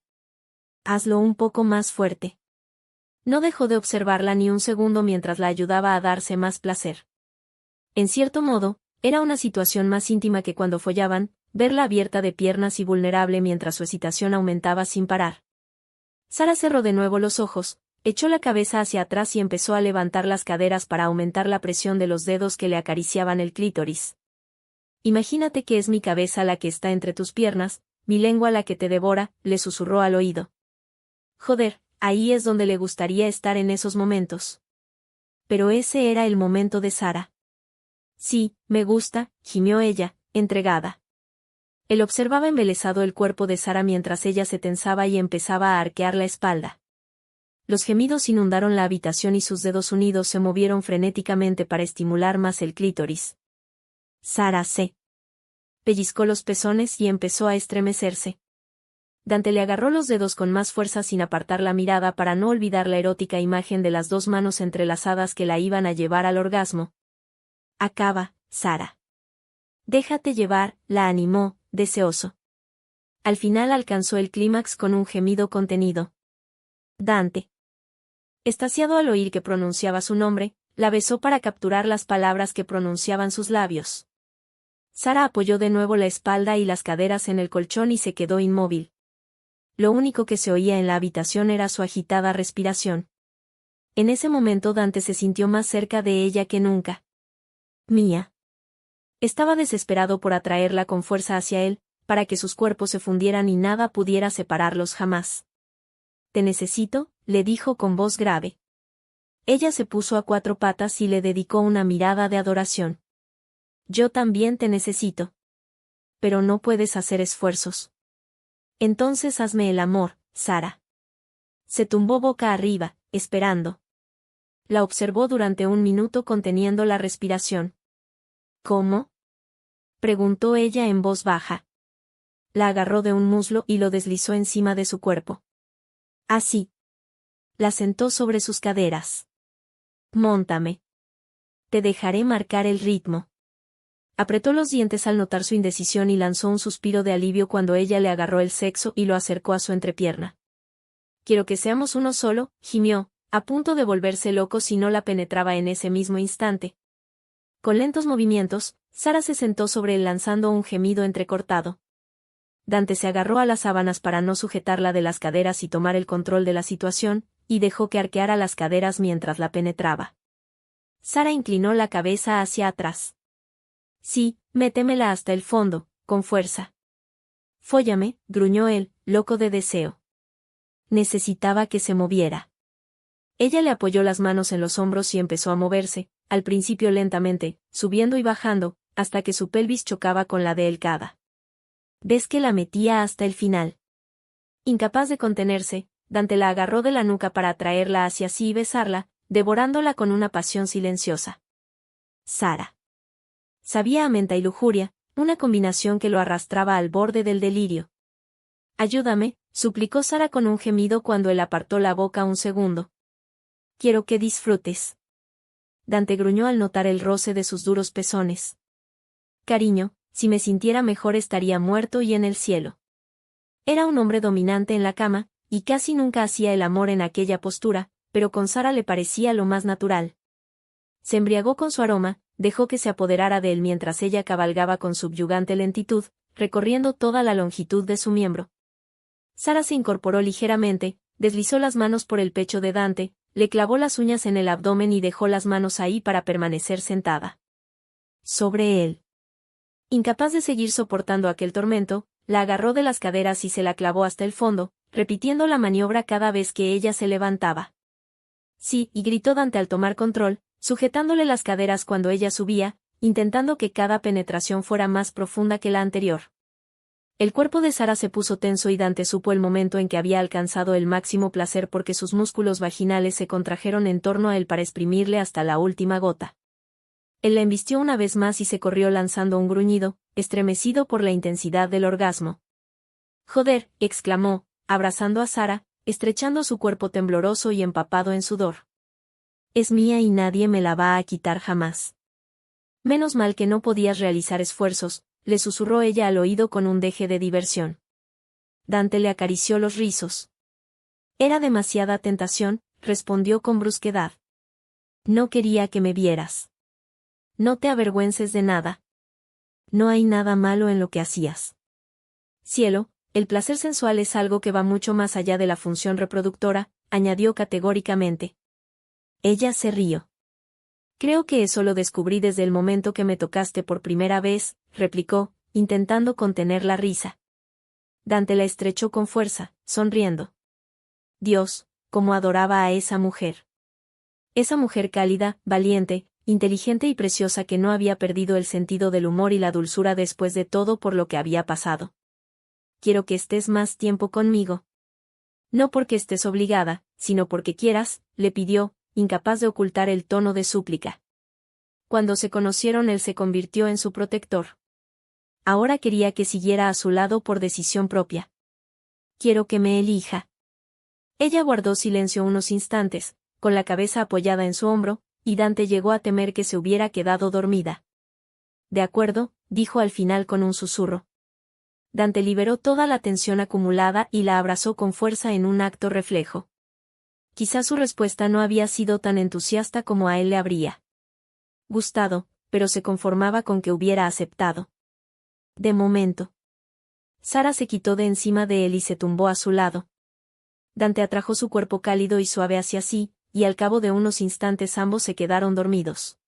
Hazlo un poco más fuerte. No dejó de observarla ni un segundo mientras la ayudaba a darse más placer. En cierto modo, era una situación más íntima que cuando follaban, verla abierta de piernas y vulnerable mientras su excitación aumentaba sin parar. Sara cerró de nuevo los ojos, echó la cabeza hacia atrás y empezó a levantar las caderas para aumentar la presión de los dedos que le acariciaban el clítoris. Imagínate que es mi cabeza la que está entre tus piernas, mi lengua la que te devora, le susurró al oído. Joder, ahí es donde le gustaría estar en esos momentos. Pero ese era el momento de Sara. Sí, me gusta, gimió ella, entregada. Él observaba embelesado el cuerpo de Sara mientras ella se tensaba y empezaba a arquear la espalda. Los gemidos inundaron la habitación y sus dedos unidos se movieron frenéticamente para estimular más el clítoris. Sara se pellizcó los pezones y empezó a estremecerse. Dante le agarró los dedos con más fuerza sin apartar la mirada para no olvidar la erótica imagen de las dos manos entrelazadas que la iban a llevar al orgasmo. Acaba, Sara. Déjate llevar, la animó, deseoso. Al final alcanzó el clímax con un gemido contenido. Dante. Extasiado al oír que pronunciaba su nombre, la besó para capturar las palabras que pronunciaban sus labios. Sara apoyó de nuevo la espalda y las caderas en el colchón y se quedó inmóvil. Lo único que se oía en la habitación era su agitada respiración. En ese momento Dante se sintió más cerca de ella que nunca. Mía. Estaba desesperado por atraerla con fuerza hacia él, para que sus cuerpos se fundieran y nada pudiera separarlos jamás. Te necesito, le dijo con voz grave. Ella se puso a cuatro patas y le dedicó una mirada de adoración. Yo también te necesito. Pero no puedes hacer esfuerzos. Entonces hazme el amor, Sara. Se tumbó boca arriba, esperando. La observó durante un minuto conteniendo la respiración. ¿Cómo? Preguntó ella en voz baja. La agarró de un muslo y lo deslizó encima de su cuerpo. Así. La sentó sobre sus caderas. Móntame. Te dejaré marcar el ritmo. Apretó los dientes al notar su indecisión y lanzó un suspiro de alivio cuando ella le agarró el sexo y lo acercó a su entrepierna. Quiero que seamos uno solo, gimió, a punto de volverse loco si no la penetraba en ese mismo instante. Con lentos movimientos, Sara se sentó sobre él lanzando un gemido entrecortado. Dante se agarró a las sábanas para no sujetarla de las caderas y tomar el control de la situación, y dejó que arqueara las caderas mientras la penetraba. Sara inclinó la cabeza hacia atrás. Sí, métemela hasta el fondo, con fuerza. Fóllame, gruñó él, loco de deseo. Necesitaba que se moviera. Ella le apoyó las manos en los hombros y empezó a moverse, al principio lentamente, subiendo y bajando, hasta que su pelvis chocaba con la de él cada vez que la metía hasta el final. Incapaz de contenerse, Dante la agarró de la nuca para atraerla hacia sí y besarla, devorándola con una pasión silenciosa. Sara. Sabía a menta y lujuria, una combinación que lo arrastraba al borde del delirio. Ayúdame, suplicó Sara con un gemido cuando él apartó la boca un segundo. Quiero que disfrutes. Dante gruñó al notar el roce de sus duros pezones. Cariño, si me sintiera mejor estaría muerto y en el cielo. Era un hombre dominante en la cama, y casi nunca hacía el amor en aquella postura, pero con Sara le parecía lo más natural. Se embriagó con su aroma, dejó que se apoderara de él mientras ella cabalgaba con subyugante lentitud, recorriendo toda la longitud de su miembro. Sara se incorporó ligeramente, deslizó las manos por el pecho de Dante, le clavó las uñas en el abdomen y dejó las manos ahí para permanecer sentada sobre él. Incapaz de seguir soportando aquel tormento, la agarró de las caderas y se la clavó hasta el fondo, repitiendo la maniobra cada vez que ella se levantaba. Sí, y gritó Dante al tomar control, sujetándole las caderas cuando ella subía, intentando que cada penetración fuera más profunda que la anterior. El cuerpo de Sara se puso tenso y Dante supo el momento en que había alcanzado el máximo placer porque sus músculos vaginales se contrajeron en torno a él para exprimirle hasta la última gota. Él la embistió una vez más y se corrió lanzando un gruñido, estremecido por la intensidad del orgasmo. Joder, exclamó, abrazando a Sara, estrechando su cuerpo tembloroso y empapado en sudor. Es mía y nadie me la va a quitar jamás. Menos mal que no podías realizar esfuerzos, le susurró ella al oído con un deje de diversión. Dante le acarició los rizos. Era demasiada tentación, respondió con brusquedad. No quería que me vieras. No te avergüences de nada. No hay nada malo en lo que hacías. Cielo, el placer sensual es algo que va mucho más allá de la función reproductora, añadió categóricamente. Ella se rió. Creo que eso lo descubrí desde el momento que me tocaste por primera vez, replicó, intentando contener la risa. Dante la estrechó con fuerza, sonriendo. Dios, cómo adoraba a esa mujer. Esa mujer cálida, valiente, inteligente y preciosa que no había perdido el sentido del humor y la dulzura después de todo por lo que había pasado. Quiero que estés más tiempo conmigo. No porque estés obligada, sino porque quieras, le pidió, incapaz de ocultar el tono de súplica. Cuando se conocieron él se convirtió en su protector. Ahora quería que siguiera a su lado por decisión propia. Quiero que me elija. Ella guardó silencio unos instantes, con la cabeza apoyada en su hombro, y Dante llegó a temer que se hubiera quedado dormida. De acuerdo, dijo al final con un susurro. Dante liberó toda la tensión acumulada y la abrazó con fuerza en un acto reflejo. Quizá su respuesta no había sido tan entusiasta como a él le habría gustado, pero se conformaba con que hubiera aceptado. De momento. Sara se quitó de encima de él y se tumbó a su lado. Dante atrajo su cuerpo cálido y suave hacia sí, y al cabo de unos instantes ambos se quedaron dormidos.